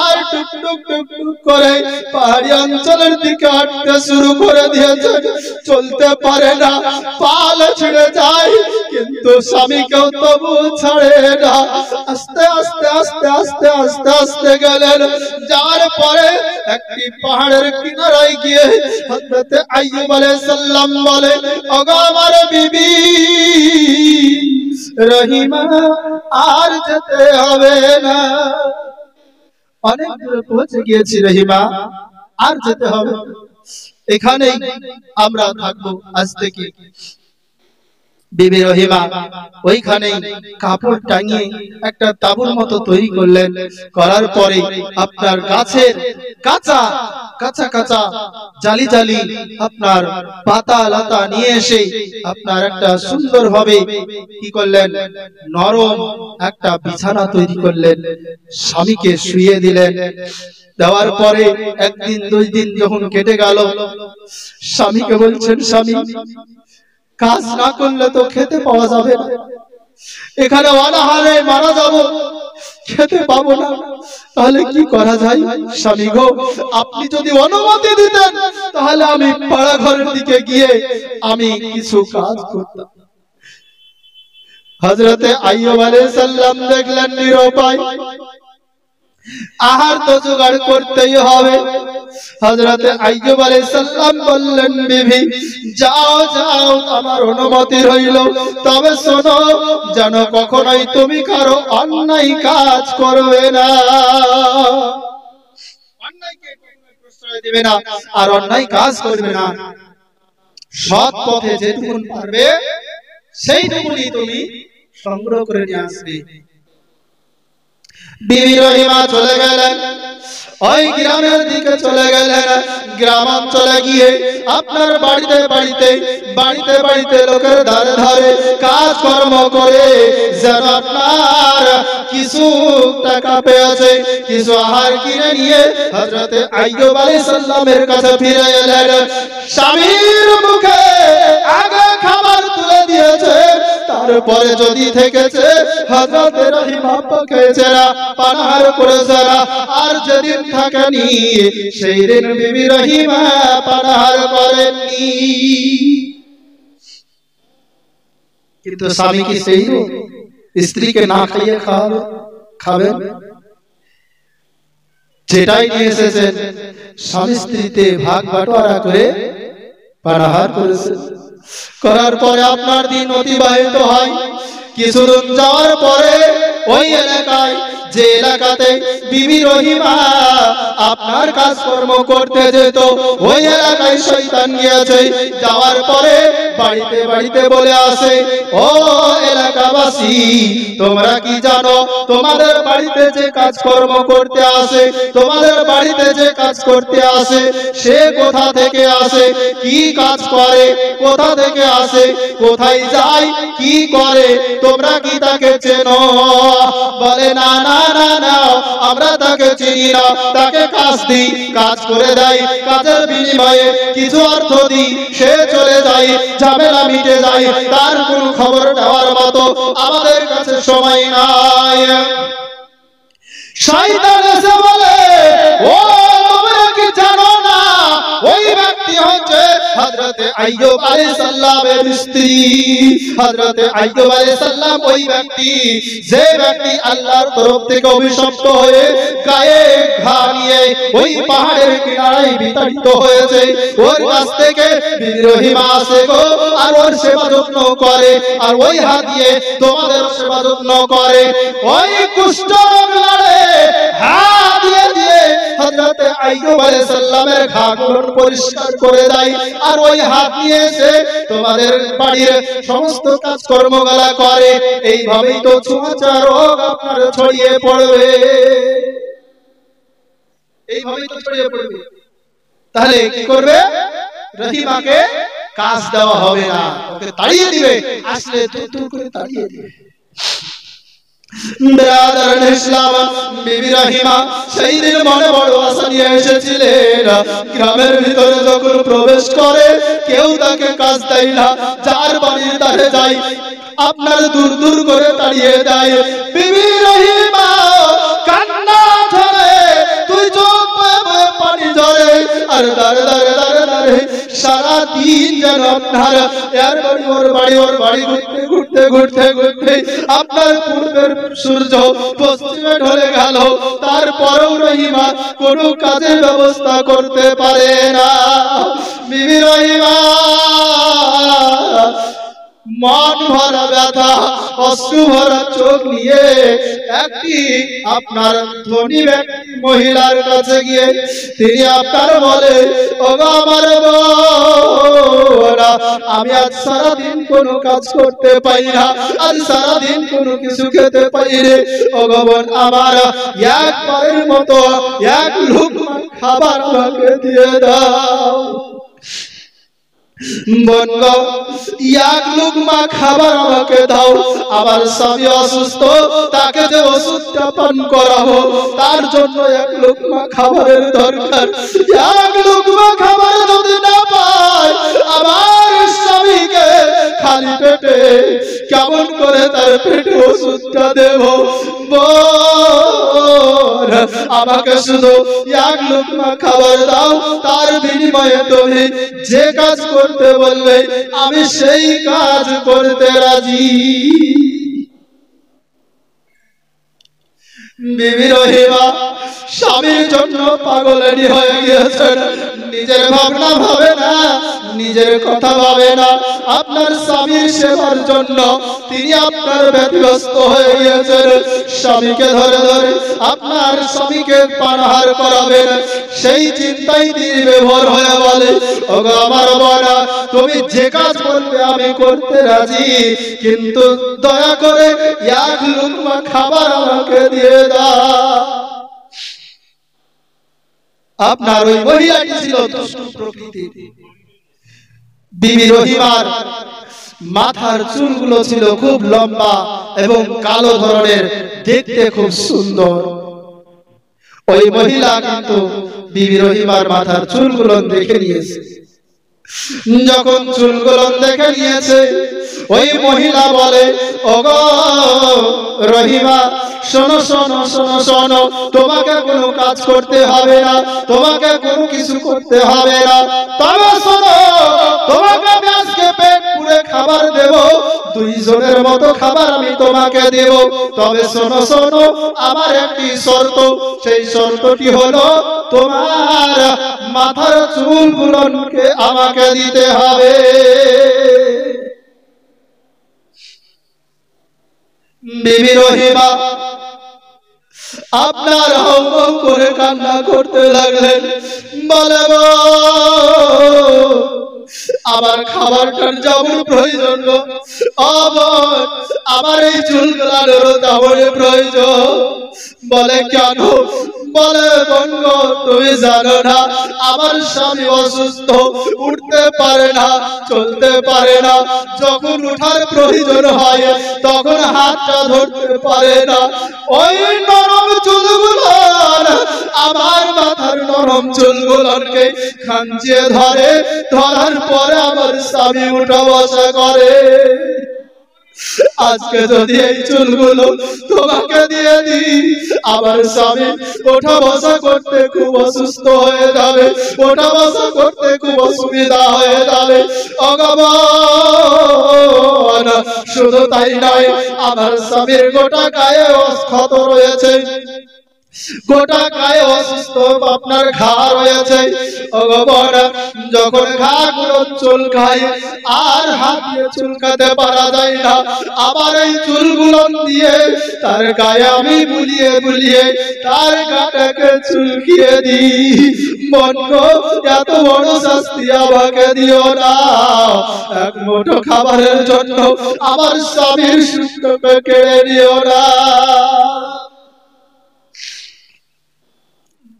আর টুকটুক টুকটুক করে পাহাড়ি অঞ্চলের দিকে হাঁটতে শুরু করে দিয়েছেন। চলতে পারে না, পাল ছিঁড়ে যায়, কিন্তু স্বামীকেও তবু ছাড়ে না। আস্তে আস্তে আস্তে আস্তে আস্তে আস্তে গেলেন। যাওয়ার পরে একটি পাহাড়ের কিনারায় গিয়ে হযরত আইয়ুব আলাইহিস সালাম বলে, ওগো আমার বিবি রহিমা আর যেতে হবে না, অনেক দূরে পৌঁছে গিয়েছি রহিমা, আর যেতে হবে, এখানেই আমরা থাকবো আজ থেকে। বিবি রহিমা ওইখানেই কাপড় টাঙিয়ে একটা তাঁবুর মতো তৈরি করলেন। করার পরে আপনার গাছের কাঁচা কাঁচা কাঁচা জালি জালি আপনার পাতা লতা নিয়ে এসে আপনার একটা সুন্দর ভাবে কি করলেন, নরম একটা বিছানা তৈরি করলেন, স্বামীকে শুইয়ে দিলেন। দেওয়ার পরে একদিন দুই দিন যখন কেটে গেল, স্বামীকে বলছেন, স্বামী কাজ না করলে তো খেতে পাওয়া যাবে না, এখানে অনাহারে মারা যাব, খেতে পাবো না, তাহলে কি করা যায়? স্বামী গো, আপনি যদি অনুমতি দিতেন তাহলে আমি পাড়া ঘরের দিকে গিয়ে আমি কিছু কাজ করতাম। হযরতে আইয়ুব আলাইহিস সালাম দেখলেন নিরুপায়, আহার তো জোগাড় করতেই হবে। হযরতে আইয়ুব আলাইহিস সালাম বললেন, বিবি যাও যাও, আমার অনুমতি রইল, তবে শোনো যেন কখনোই তুমি কারো অন্যায় কাজ করবে না, অন্যায়কে প্রশ্রয় দিবে না আর অন্যায় কাজ করবে না। সৎ পথে যেটুকুন পারবে সেইটুকুনি তুমি সংগ্রহ করে নিয়ে আসবে। বিবি রহিমা চলে গেলেন, ওই গ্রামের দিকে চলে গেলেন। গ্রামাঞ্চলে গিয়ে আপনার বাড়িতে বাড়িতে বাড়িতে বাড়িতে লোকের ধারে ধারে কাজকর্ম করে যেন আপনার কিছু টাকা পেয়েছে, কিছু আহার কিনে নিয়ে হযরতে আইয়ুব আলাইহিস সালামের কাছে ফিরে এলেন। স্বামীর মুখে আগে খাবার তুলে দিয়েছে, তারপরে যদি থেকেছে হযরত রহিমা খেয়েছে না, পানাহার করেছে না, আর যেদিন থাকেনি সেই দিন বিবি রহিমা পানাহার করেননি। কিন্তু স্বামী কি সেই স্ত্রীকে না খাইয়ে খাবেন? যেটাই নিয়ে এসেছেন স্বামী স্ত্রীতে ভাগ বাটোয়ারা করে পানাহার করেছেন। করার পরে আপনার দিন অতিবাহিত হয়। কিছুদিন যাওয়ার পরে ওই এলাকায়, যে এলাকাতে বিবি রহিমা আপনার কাজকর্ম করতে যেত, ওই এলাকায় শয়তান গিয়েছে। যাওয়ার পরে বাড়িতে বাড়িতে বলে আসে, ও এলাকাবাসী, তোমরা কি জানো তোমাদের বাড়িতে যে কাজকর্ম করতে আসে, তোমাদের বাড়িতে যে কাজ করতে আসে সে কোথা থেকে আসে, কি কাজ করে, কোথা থেকে আসে, কোথায় যায়, কি করে, তোমরা কি তাকে চেনো? বলে না না না না, আমরা তাকে চিনি না, তাকে কাজ দিই, কাজ করে দেয়, কাজের বিনিময়ে কিছু অর্থ দিই, সে চলে যায়, ঝামেলা মিটে যায়, তার কোনো খবর নেওয়ার মতো আমাদের কাছে সময় নাই। শয়তান এসে বলে, ও তোমরা কি জানো না ওই ব্যক্তি হচ্ছে হযরতে আইয়ুব আলাইহিস সালামের স্ত্রী। হযরত আইয়ুব আলাইহিস সালাম ওই ব্যক্তি, যে ব্যক্তি আল্লাহর তরফ থেকে অভিশপ্ত হয়ে গায়ে ঘা নিয়ে ওই পাহাড়ের কিনারায় বিতাড়িত হয়েছে, ওর কাছ থেকে বিবি রহিমা আসে গো, আর ওর সেবা যত্ন করে, আর ওই হাত দিয়ে তোমাদের সেবা যত্ন করে। ওই কুষ্ঠ রোগ লড়ে হাত দিয়ে দিয়ে হযরত আইয়ুব আলাইহিস সালামের ঘাগুলো পরিষ্কার করে দেয়, আর ওই হাত নিয়ে এসে তোমাদের বাড়ির সমস্ত কাজকর্মগুলো করে। এইভাবেই তো ছোঁয়াচা রোগ আপনার ছড়িয়ে পড়বে, এইভাবেই তো ছড়িয়ে পড়বে। তাহলে কি করবে? রহিমাকে কাজ দেওয়া হবে না, ওকে তাড়িয়ে দিবে, আসলে তুই করে তাড়িয়ে দিবে। ব্রাদার ইসলাম, বিবি রহিমা সেই দিন মনে বড় আশা নিয়ে এসেছিলেন। গ্রামের ভিতরে যখন প্রবেশ করে কেউ তাকে কাজ দেয় না, যার বাড়ির ধারে যায় আপনার দূর দূর করে তাড়িয়ে দেয়। বিবি রহিমা কান্না ঝরে, তুই চোখ বয়ে পানি ঝরে, আর দাঁড়ে দাঁড়ে দাঁড়ে দাঁড়ে সারা দিন যেন আপনার এর বাড়ি ওর বাড়ি ওর বাড়ি ঘুরতে ঘুরতে ঘুরতে ঘুরতে আপনার পূর্বের সূর্য পশ্চিমে ঢলে গেল, তারপরেও রহিমা কোনো কাজের ব্যবস্থা করতে পারে না। বিবি রহিমা মন ভরা ব্যথা, অশ্রু ভরা চোখ নিয়ে একটি আপনার ধনী ব্যক্তি মহিলার কাছে গিয়ে তিনি আপনার বলে, ওগো আমার বোন, আমি আজ সারাদিন কোনো কাজ করতে পারি না, আজ সারাদিন কোনো কিছু খেতে পারি রে। ওগো বোন আমার, একবারের মতো এক লুকমা খাবার আমাকে দিয়ে দাও। বোন গো, এক লুকমা খাবার আমাকে দাও, আমার স্বামী অসুস্থ, তাকে যে ওষুধটা পান করাবো, তার জন্য এক লুকমা খাবারের দরকার। এক লুকমা খাবার যদি না পাই, আমার স্বামীকে খালি পেটে কেমন করে তার পেটে ওষুধটা দেব? বোন, আমাকে শুধু এক লুকমা খাবার দাও, তার বিনিময়ে তুমি যে কাজ করতে বলবে আমি সেই কাজ করতে রাজি। বিবি রহিমা স্বামীর জন্য পাগলানি হয়ে গিয়েছেন, নিজের ভাবনা ভাবে না, নিজের কথা ভাবে না, আপনার স্বামীর সেবার জন্য তিনি আপনার ব্যতিব্যস্ত হয়ে গিয়েছেন। স্বামীকে ধরে ধরে আপনার স্বামীকে পানাহার করাবেন, সেই চিন্তাই তিনি বিভোর হয়ে বলে, ওগো আমার বোনা, তুমি যে কাজ বলবে আমি করতে রাজি, কিন্তু দয়া করে এক লুকমা খাবার আমাকে দিয়ে দাও। আপনার ওই মহিলাটি ছিল দুষ্টু প্রকৃতির। বিবি রহিমার মাথার চুলগুলো ছিল খুব লম্বা এবং কালো ধরনের, দেখতে খুব সুন্দর। ওই মহিলা কিন্তু বিবি রহিমার মাথার চুলগুলো দেখে নিয়েছে। যখন চুলগুলো দেখে নিয়েছে, ওই মহিলা বলে, ওগো রহিমা, শোনো শোনো শোনো শোনো, তোমাকে কোনো কাজ করতে হবে না, তোমাকে কোনো কিছু করতে হবে না, তবে শোনো, তোমাকে আমি আজকে পেট পুরে খাবার দেব, দুইজনের মতো খাবার আমি তোমাকে দেব, তবে শোনো শোনো, আমার একটি শর্ত, সেই শর্তটি হলো তোমার মাথার চুলগুলোকে আমাকে দিতে হবে। বিবি রহিমা আপনার হাউমাউ করে কান্না করতে লাগলেন, বলে আমার খাবারটার যেমন প্রয়োজন, আমার এই চুলগুলারও তেমন প্রয়োজন। বলে কেন? বলে বঙ্গ, তুমি জানো না আমার স্বামী অসুস্থ, উঠতে পারে না, চলতে পারে না, যখন উঠার প্রয়োজন হয় তখন হাতটা ধরতে পারে না। ওই নরম চুলগুলো আমার মাথার নরম চুলগুলোকে খাঞ্চিয়ে ধরে, ধরার পরে আমার স্বামী উঠা বসা করে। আজকে যদি এই চুলগুলো তোমাকে দিয়ে দিই, আমার স্বামী ওঠা বসা করতে খুব অসুস্থ হয়ে যাবে, ওঠা বসা করতে খুব অসুবিধা হয়ে যাবে। ভগবান, শুধু তাই নয়, আমার স্বামীর গোটা গায়ে ক্ষত রয়েছে, গোটা গায়ে অসুস্থ আপনার ঘা রয়েছে। ভগবান, যখন ঘা গুলো চুলকায় আর হাত দিয়ে চুলকাতে পারা যায় না, আবার এই চুলগুলো দিয়ে তার গায়ে আমি বুলিয়ে বুলিয়ে তার গাটাকে চুলকিয়ে দিই। মন গো, এত বড় শাস্তি আমাকে দিও না। এক মুঠো খাবারের জন্য আমার স্বামীর সুখকে কেড়ে নিও না।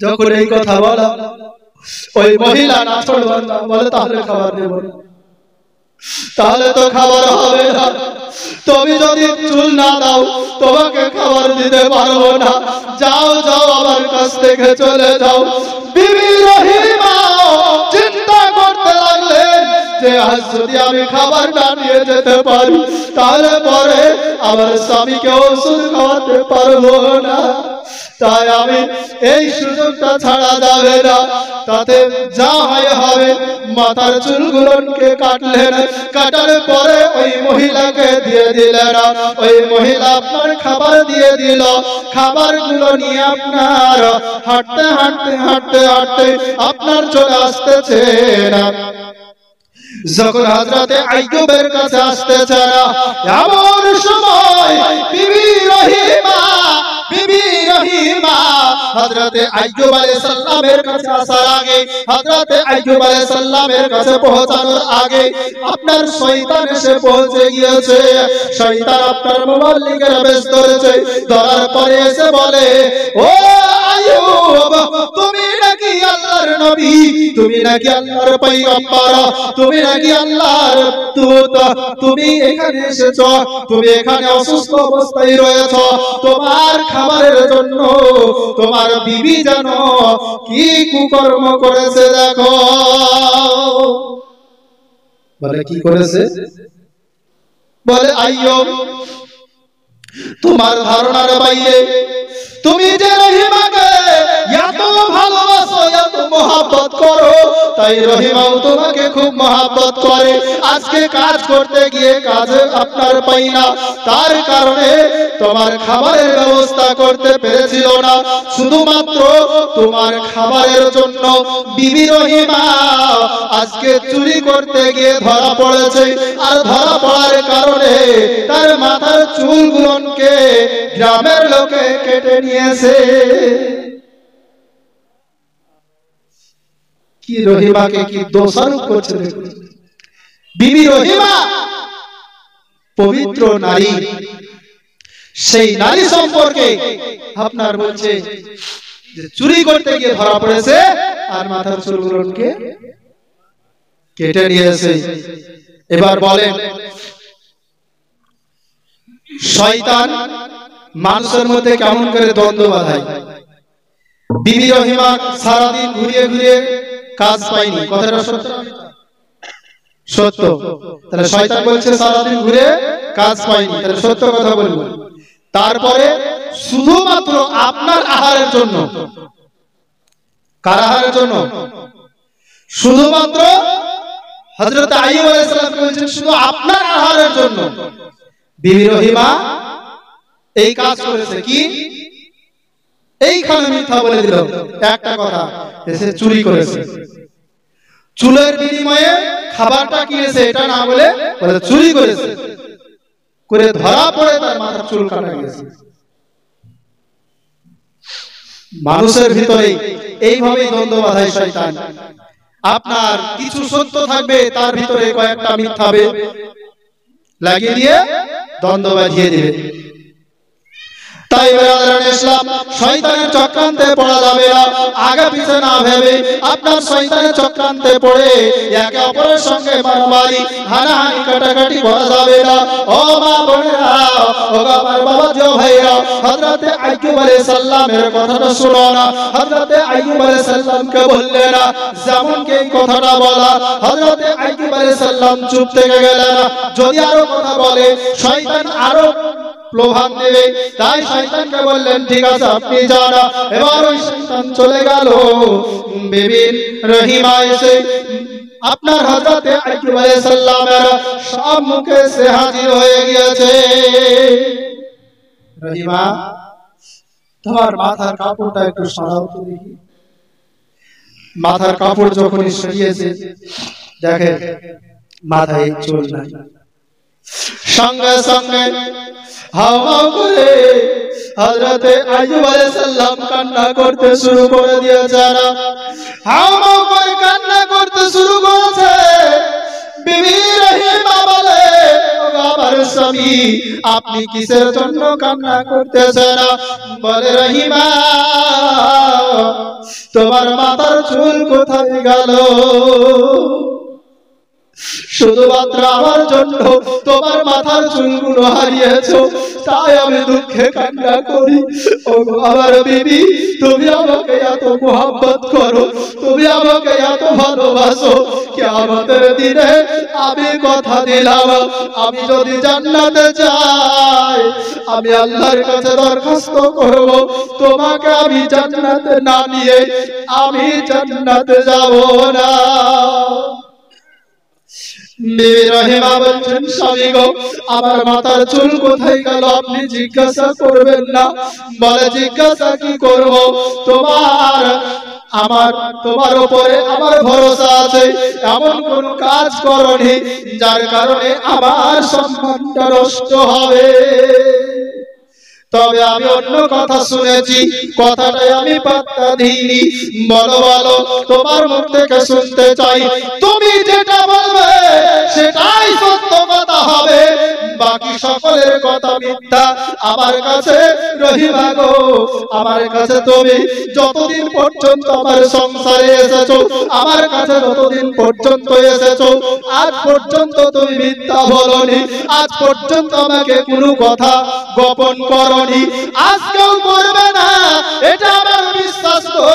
যখন এই কথা বলা, ওই মহিলা নাছোড়বান্দা বলে, তাহলে খাবার দেব না, তাহলে তো খাবার হবে না, তুমি যদি চুল না দাও তোমাকে খাবার দিতে পারবো না, যাও যাও আমার কাছ থেকে চলে যাও। বিবি রহিমা চিন্তা করতে লাগলেন যে আজ যদি আমি খাবার না নিয়ে যেতে পারি, তাহলে পরে আমার স্বামীকে ওষুধ খাওয়াতে পারবো না, তাই আমি এই সুযোগটা ছাড়া যাবে না। তাতে যা হয় হবে। মাথার চুলগুলোকে কাটলেন, কাটার পরে ওই মহিলাকে দিয়ে দিলেন। ওই মহিলা আপনার খাবার দিয়ে দিল। খাবারগুলো নিয়ে আপনার হাঁটতে হাঁটতে হাঁটতে হাঁটতে আপনার চলে আসতেছেন। যখন হযরতে আইয়ুবের কাছে আসতেছেন, এমন সময় বিবি রহিমা হযরতে আইয়ুব আলাইহিস সালামের কাছে আসার আগে, হযরতে আইয়ুব আলাইহিস সালামের কাছে পৌঁছানোর আগে আপনার শয়তান এসে পৌঁছে গিয়েছে। শয়তান আপনার মুবাল্লিগের বেশ ধরেছে, ধরার পরে এসে বলে, ও আইয়ুব, তুমি নাকি আল্লাহর নবী, তুমি নাকি আল্লাহর পয়গম্বর, তুমি নাকি আল্লাহর দূত, তুমি এখানে এসেছো, তুমি এখানে অসুস্থ অবস্থায় রয়েছো, তোমার খাবারের জন্য তোমার বিবি জানো কি কুকর্ম করেছে দেখো। বলে কি করেছে? বলে আইয়ুব, তোমার ধারণার বাইরে, তুমি যে রহিমাকে এত ভালোবাসো, এত মহব্বত করো, তাই রহিমাও তোমাকে খুব মহব্বত করে। আজকে কাজ করতে গিয়ে কাজে আপনার পাই না, তার কারণে তোমার খাবারের ব্যবস্থা করতে পেরেছিল না। শুধুমাত্র তোমার খাবারের জন্য বিবি রহিমা আজকে চুরি করতে গিয়ে ধরা পড়েছে, আর ধরা পড়ার কারণে তার মাথার চুলগুলোকে গ্রামের লোকে কেটে নিয়েছে। কি রহিমাকে কি দোষারোপ করছে দেখুন। বিবি রহিমা পবিত্র নারী, সেই নারী সম্পর্কে আপনার বলছে যে চুরি করতে গিয়ে ধরা পড়েছে আর মাথার চুলগুলোকে কেটে নিয়েছে। এবার বলেন, শয়তান মানুষের মধ্যে কেমন করে দ্বন্দ্ব বাঁধায়। বিবি রহিমা সারাদিন ঘুরিয়ে ঘুরিয়ে কাজ পায়নি, কথাটা সত্য? সত্য। তাহলে শয়তান বলছে সারাদিন ঘুরে কাজ পায়নি, তাহলে সত্য কথা বলবো। তারপরে শুধুমাত্র আপনার আহারের জন্য, কার আহারের জন্য? শুধুমাত্র হযরত আইয়ুব আলাইহিস সালাম বলেছেন শুধু আপনার আহারের জন্য বিবি রহিমা এই কাজ করেছে। কি? এইখানে মিথ্যা বলে দিল একটা কথা, এসে চুরি করেছে। চুলের বিনিময়ে খাবারটা কিনেছে এটা না বলে বলে চুরি করেছে, করে ধরা পড়ে তার মাথার চুল কাটা গেছে। মানুষের ভিতরে এইভাবেই দ্বন্দ্ব বাঁধায় শয়তান। আপনার কিছু সত্য থাকবে, তার ভিতরে কয়েকটা মিথ্যা লাগিয়ে দিয়ে দ্বন্দ্ব বাঁধিয়ে দিবে। তাই ব্রাদার ইসলাম, শয়তানের চক্রান্তে পড়া যাবে না। আগে পিছে না ভেবে আপনার শয়তানের চক্রান্তে পড়ে একে অপরের সঙ্গে মারামারি হানাহানি কাটাকাটি করা যাবে না। ও মা বোনেরা, ও আমার বাবা জো ভাইরা, হযরতে আইয়ুব আলাইহিস সালামের কথাটা শুনো না। হযরতে আইয়ুব আলাইহিস সালামকে বললেন না, যেমন কি এই কথাটা বলা, হযরতে আইয়ুব আলাইহিস সালাম চুপ থেকে গেলেন না। যদি আরো কথা বলে শয়তান আরো প্রভাব দেবে, তাই শয়তানকে বললেন ঠিক আছে আপনি যান। এবার ওই শয়তান চলে গেল। বিবি রহিমা এসে আপনার হযরতে আইয়ুব আলাইহিস সালামের সম্মুখে সে হাজির হয়ে গিয়েছে। রহিমা, তোমার মাথার কাপড়টা একটু সরাও তো দেখি। মাথার কাপড় যখনই সরিয়েছে দেখে মাথায় চুল নাই। সঙ্গে সঙ্গে হাও হাও করে হযরতে আইয়ুব আলাইহিস সালাম কান্না করতে শুরু করে দিয়েছেন। হাও হাও করে কান্না করতে শুরু করেছে। বিবি রহিমা বলে, ও আমার স্বামী, আপনি কিসের জন্য কান্না করতেছেন? বলে, রহিমা, তোমার মাথার চুল কোথায় গেল? শুধুমাত্র আমার জন্য তোমার মাথার চুলগুলো হারিয়েছো, তাই আমি দুঃখে কান্না করি। ও আমার বিবি, তুমি আমাকে এত মোহাব্বত করো, তুমি আমাকে এত ভালোবাসো, কিয়ামতের দিনে আমি কথা দিলাম, আমি যদি জান্নাতে যাই, আমি আল্লাহর কাছে দরখাস্ত করব, তোমাকে আমি জান্নাতে না নিয়ে আমি জান্নাতে যাব না। বিবি রহিমা বলছেন, স্বামী গো, আমার মাথার চুল কোথায় গেল আপনি জিজ্ঞাসা করবেন না। বলে, জিজ্ঞাসা কি করব? তোমার উপরে আমার ভরসা আছে। এমন কোন কাজ করনি যার কারণে আমার সম্মানটা নষ্ট হবে। তবে আমি অন্য কথা শুনেছি, কথাটাই আমি পাত্তা দিইনি। বলো বলো, তোমার মুখ থেকে শুনতে চাই। তুমি যেটা বলবে সেটাই সত্য কথা হবে, বাকি সকলের কথা মিথ্যা। আমার কাছে রহিমা গো, আমার কাছে তুমি যতদিন পর্যন্ত আমার সংসারে এসেছো, আমার কাছে যতদিন পর্যন্ত এসেছো, আজ পর্যন্ত তুমি মিথ্যা বলনি, আজ পর্যন্ত আমাকে কোনো কথা গোপন করনি, আজকেও করবে না, এটা আমার বিশ্বাস তো।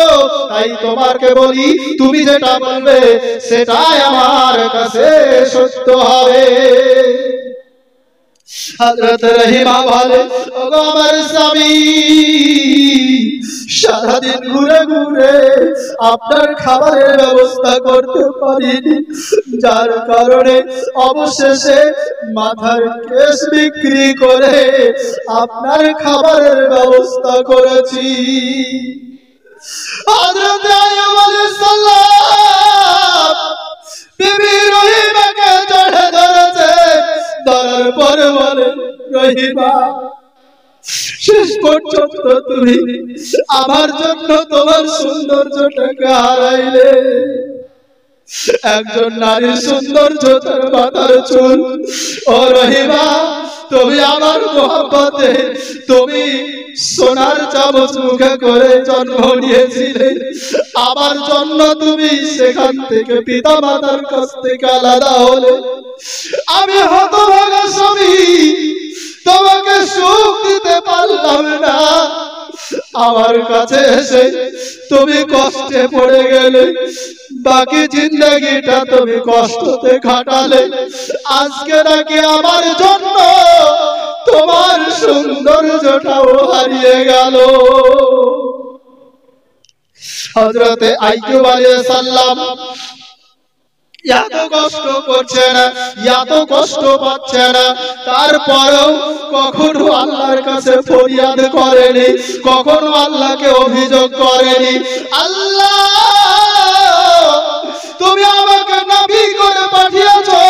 তাই তোমাকে বলি, তুমি যেটা বলবে সেটাই আমার কাছে সত্য হবে। হযরত রহিমা বলে, ও আমার স্বামী, সারাদিন ঘুরে ঘুরে আপনার খাবারের ব্যবস্থা করতে পারিনি, যার কারণে অবশেষে মাথার কেশ বিক্রি করে আপনার খাবারের ব্যবস্থা করেছি। হযরত আইয়ুব আলাইহিস সালাম বিবি রহিমাকে জড়িয়ে ধরেছে। ধরার পর বলে, রহিমা, শেষ পর্যন্ত তুমি আমার জন্য তোমার সৌন্দর্যটাকে হারাইলে। একজন নারীর সৌন্দর্য তার মাথার চুল। ও রহিমা, তুমি আমার মোহাব্বতে তুমি সোনার চামচ মুখে করে জন্ম নিয়েছিলে, আমার জন্য তুমি সেখান থেকে পিতা মাতার কাছ থেকে আলাদা হলে। আমি হতভাগা স্বামী, তোমাকে সুখ দিতে পারলাম না। আমার কাছে এসে তুমি কষ্টে পড়ে গেলে, বাকি জিন্দগিটা তুমি কষ্টতে কাটালে। আজকে নাকি আমার জন্য তোমার সৌন্দর্যটাও হারিয়ে গেল। হযরতে আইয়ুব আলাইহিস সালাম এত কষ্ট করছে না, এত কষ্ট পাচ্ছে না, তারপরেও কখনো আল্লাহর কাছে ফরিয়াদ করেনি, কখনো আল্লাহকে অভিযোগ করেনি। আল্লাহ, তুমি আমাকে নবী করে পাঠিয়েছো,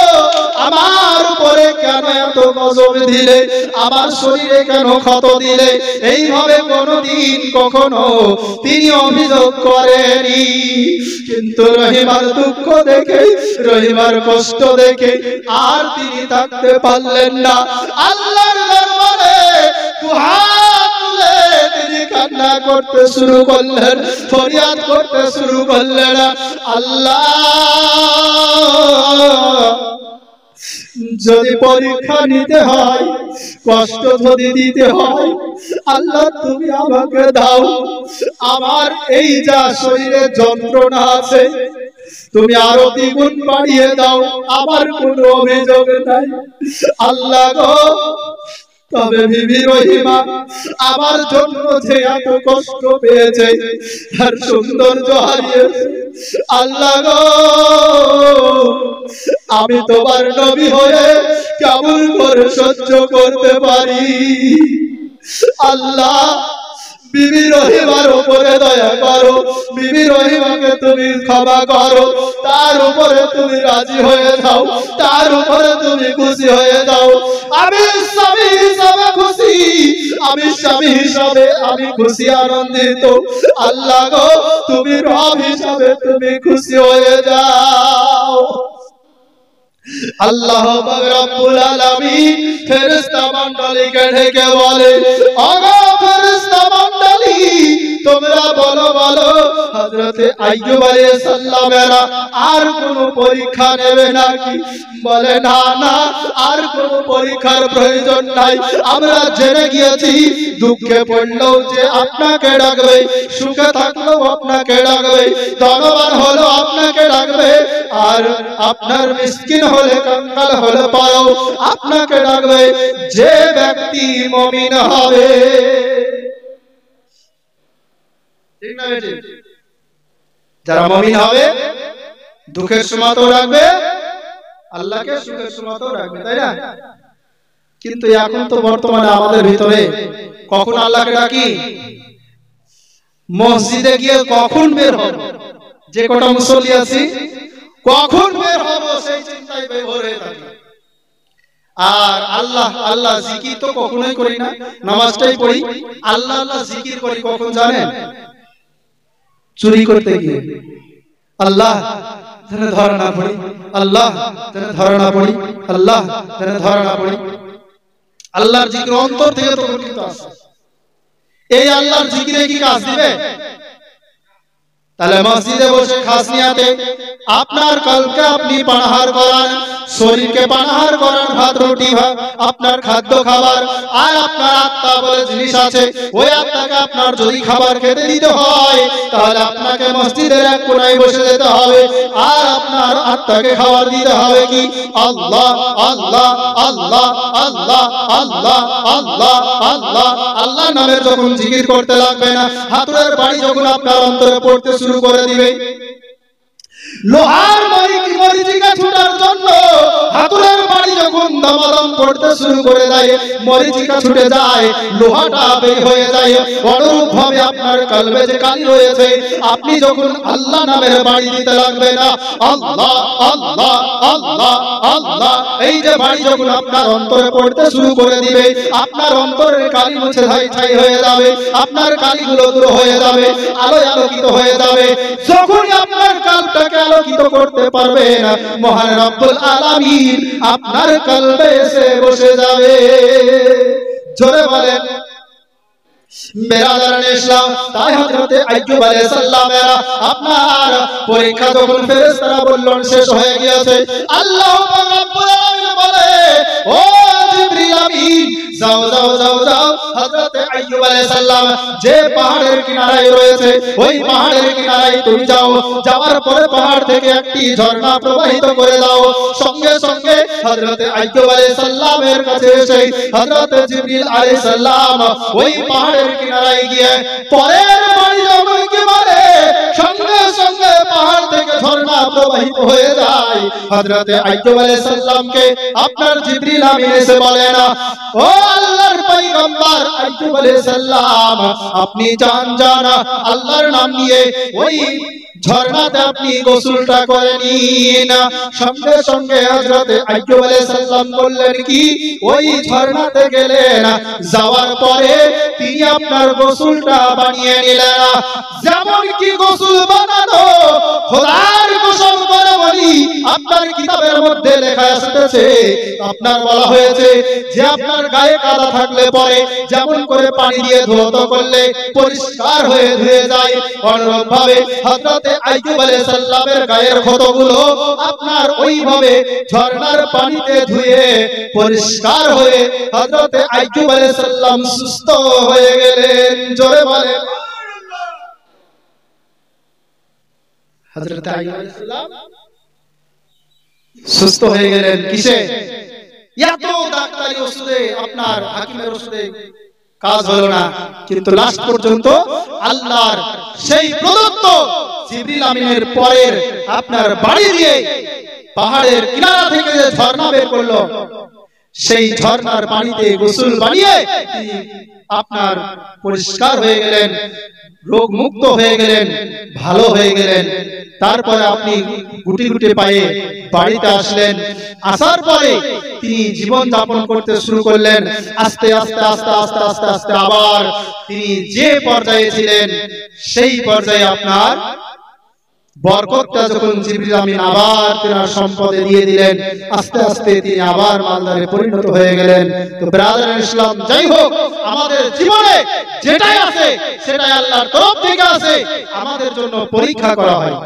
আমার উপরে কেন এত গজব দিলে, আমার শরীরে কেন ক্ষত দিলে? এইভাবে কোনোদিন কখনো তিনি অভিযোগ করেনি। কিন্তু রহিমার দুঃখ দেখে, রহিমার কষ্ট দেখে আর তিনি থাকতে পারলেন না। আল্লাহর দরবারে দুহাত তুলে কান্না করতে শুরু করলেন, ফরিয়াদ করতে শুরু করলেন, আল্লাহ যদি পরীক্ষা নিতে হয়, কষ্ট যদি দিতে হয়, আল্লাহ তুমি আমাকে দাও। আমার এই যা শরীরে যন্ত্রণা আছে তুমি আরো দ্বিগুণ বাড়িয়ে দাও, আমার কোনো অভিযোগ নাই আল্লাহ গো। তবে বিবি রহিমা আমার জন্য যে এত কষ্ট পেয়েছে, তার সৌন্দর্য হারিয়েছে, আল্লাহ গো আমি তোমার নবী হয়ে কেমন করে সহ্য করতে পারি। আল্লাহ বিবি রহিমার উপরে দয়া করো, বিবি রহিমাকে তুমি ক্ষমা করো, তার উপরে তুমি রাজি হয়ে যাও, তার উপরে তুমি খুশি হয়ে যাও। আমি স্বামী হিসাবে খুশি, আমি স্বামী হিসাবে আমি খুশি আনন্দিত, আল্লাহ গো তুমি রব হিসাবে তুমি খুশি হয়ে যাও। আল্লাহ পাক রব্বুল আলামিন ফেরেশতা মণ্ডলীকে ডেকে বলে, ওগো ফেরেশতা মণ্ডলী তোমরা বলো বলো হযরতে আইয়ুব আলাইহিস সালামেরা আর কোনো পরীক্ষা নেবে নাকি? বলে না না, আর কোনো পরীক্ষার প্রয়োজন নাই। আমরা জেনে গিয়েছি দুঃখে পড়লেও যে আপনাকে ডাকবে, সুখে থাকলেও আপনাকে ডাকবে, ধনবান হলো আপনাকে ডাকবে, আর আপনার মিসকিন হলে কঙ্গাল হলে পারো আপনাকে ডাকবে। যে ব্যক্তি মুমিন হবে, ঠিক না বেটি? যারা মুমিন হবে দুঃখের সময়তেও ডাকবে, আল্লাহকে সুখের সময়তেও ডাকবে, তাই না? কিন্তু এখন তো বর্তমানে আমাদের ভিতরে কখন আল্লাহকে ডাকি, মসজিদে গিয়ে কখন বের হব, যে কটা মুসল্লি আছি কখন বের হব সেই চিন্তায় বেঘর হয়ে থাকি। আর আল্লাহ আল্লাহ জিকির তো কখনোই করি না, নামাজটাই পড়ি, আল্লাহ আল্লাহ জিকির করি কখন জানেন? চুরি করতে গিয়ে। আল্লাহ যেন ধরা না পড়ি, আল্লাহ যেন ধরা না পড়ি, আল্লাহ যেন ধরা না পড়ি। আল্লাহর জিকির অন্তর থেকে তো কিন্তু আসে। এই আল্লাহর জিকিরে কি কাজ দিবে? তাহলে মসজিদে বসে খাস নিয়াতে আপনার কালকে আপনি পানাহার করান, শরীরকে পানাহার করান, ভাত রুটি আপনার খাদ্য খাবার, আর আপনার আত্মা বলে জিনিস আছে, ওই আত্মাকে আপনার যদি খাবার খেতে দিতে হয় তাহলে আপনাকে মসজিদের এক কোণায় বসে যেতে হবে, আর আপনার আত্মাকে খাবার দিতে হবে কি আল্লাহ আল্লাহ আল্লাহ আল্লাহ আল্লাহ আল্লাহ আল্লাহ। আল্লাহ নামের যখন জিকির করতে লাগবে না, হাতুড়ের বাড়ি যখন আপনার অন্তরে পড়তে শুরু করে দিবে, লোহার মরিচিকা ছুটার জন্য হাতুড়ের বাড়ি যখন দমাদম পড়তে শুরু করে দেয়, মরিচিকা ছুটে যায়, লোহাটা বের হয়ে যায়। অনুরূপ ভাবে আপনার কলবে যে কালি রয়েছে, আপনি যখন আল্লাহ নামের বাড়ি দিতে লাগবে না, আল্লাহ আল্লাহ আল্লাহ আল্লাহ, এই যে বাড়ি যখন আপনার অন্তরে পড়তে শুরু করে দিবে, আপনার অন্তরের কালি মুছে ছাই হয়ে যাবে, আপনার কালিগুলো দূর হয়ে যাবে, আলোয় আলোকিত হয়ে যাবে। যখনই আপনার কালটাকে আলোকিত করতে পারবেন, মহান রব্বুল আলামিন আপনার কলবে এসে বসে যাবে। জোরে বলেন বেরাদারান ইসলাম। তাই হযরতে আইয়ুব আলাইহিস সালামেরা আপনার পরীক্ষা যখন ফেরেশতারা বললেন শেষ হয়ে গিয়েছে, আল্লাহ পাক রব্বুল আলামিন বলে, ও জিবরিল আমিন যাও যাও যাও যাও, হযরতে আইয়ুব আলাইহিস সালাম যে পাহাড়ের কিনারায় রয়েছে ওই পাহাড়ের কিনারায় তুমি যাও, যাওয়ার পরে পাহাড় থেকে একটি ঝর্ণা প্রবাহিত করে দাও। সঙ্গে সঙ্গে হযরতে আইয়ুব আলাইহিস সালামের কাছে এসে হযরতে জিবরিল আলাইহিস সালাম ওই পাহাড়ের কিনারায় গিয়ে পরের বাড়ি যখন কি বলে, সঙ্গে সঙ্গে পাহাড় থেকে ঝর্ণা প্রবাহিত হয়ে যায়। হযরতে আইয়ুব আলাইহিস সালামকে আপনার জিবরিল আমিন এসে বলে না, ও আল্লাহর পয়গম্বর আইয়ুব আলাইহিস সালাম, আপনি জান আল্লাহর নাম নিয়ে ওই ঝর্ণাতে আপনি গোসলটা করে নিন। সঙ্গে সঙ্গে হযরতে আইয়ুব আলাইহিস সালাম বললেন কি, ওই ঝর্ণাতে গেলেন, যাওয়ার পরে তিনি আপনার গোসলটা বানিয়ে নিলেন। যেমন কি গোসল বানানো, খোদার কসম করে বলি আপনার কিতাবের মধ্যে লেখা আসতেছে, আপনার বলা হয়েছে যে আপনার গায়ে কাদা থাকলে পরে যেমন করে পানি দিয়ে ধৌত করলে পরিষ্কার হয়ে ধুয়ে যায়, অনুরূপ ভাবে হযরতে আইয়ুব আলাইহিস সালামের গায়ের ক্ষতগুলো আপনার ওইভাবে ঝর্ণার পানিতে ধুয়ে পরিষ্কার হয়ে হযরতে আইয়ুব আলাইহিস সালাম সুস্থ হয়ে গেলেন। জোরে বলে হযরতে আইয়ুব আলাইহিস সালাম সুস্থ হয়ে গেলেন কিসে? এত ডাক্তারি ওষুধে, আপনার হাকিমের ওষুধে কাজ হলো না, কিন্তু লাস্ট পর্যন্ত আল্লাহর সেই প্রদত্ত জিবরিল আমিনের পরের আপনার বাড়ি দিয়ে পাহাড়ের কিনারা থেকে যে ঝর্ণা বের করলো, সেই ঝর্ণার পানিতে গোসল বানিয়ে আপনার পরিষ্কার হয়ে গেলেন, রোগ মুক্ত হয়ে গেলেন, ভালো হয়ে গেলেন। তারপরে আপনি গুটি গুটি পায়ে বাড়িতে আসলেন। আসার পরে তিনি জীবন যাপন করতে শুরু করলেন। আস্তে আস্তে আস্তে আস্তে আস্তে আস্তে আবার তিনি যে পর্যায়ে ছিলেন সেই পর্যায়ে আপনার বরকতটা যখন জিবরিল আমিন আবার তার সম্পদে দিয়ে দিলেন, আস্তে আস্তে তিনি আবার মালদারে পরিণত হয়ে গেলেন। তো ব্রাদার ইসলাম, যাই হোক, আমাদের জীবনে যেটাই আছে সেটাই আল্লাহর তরফ থেকে আছে, আমাদের জন্য পরীক্ষা করা হয়।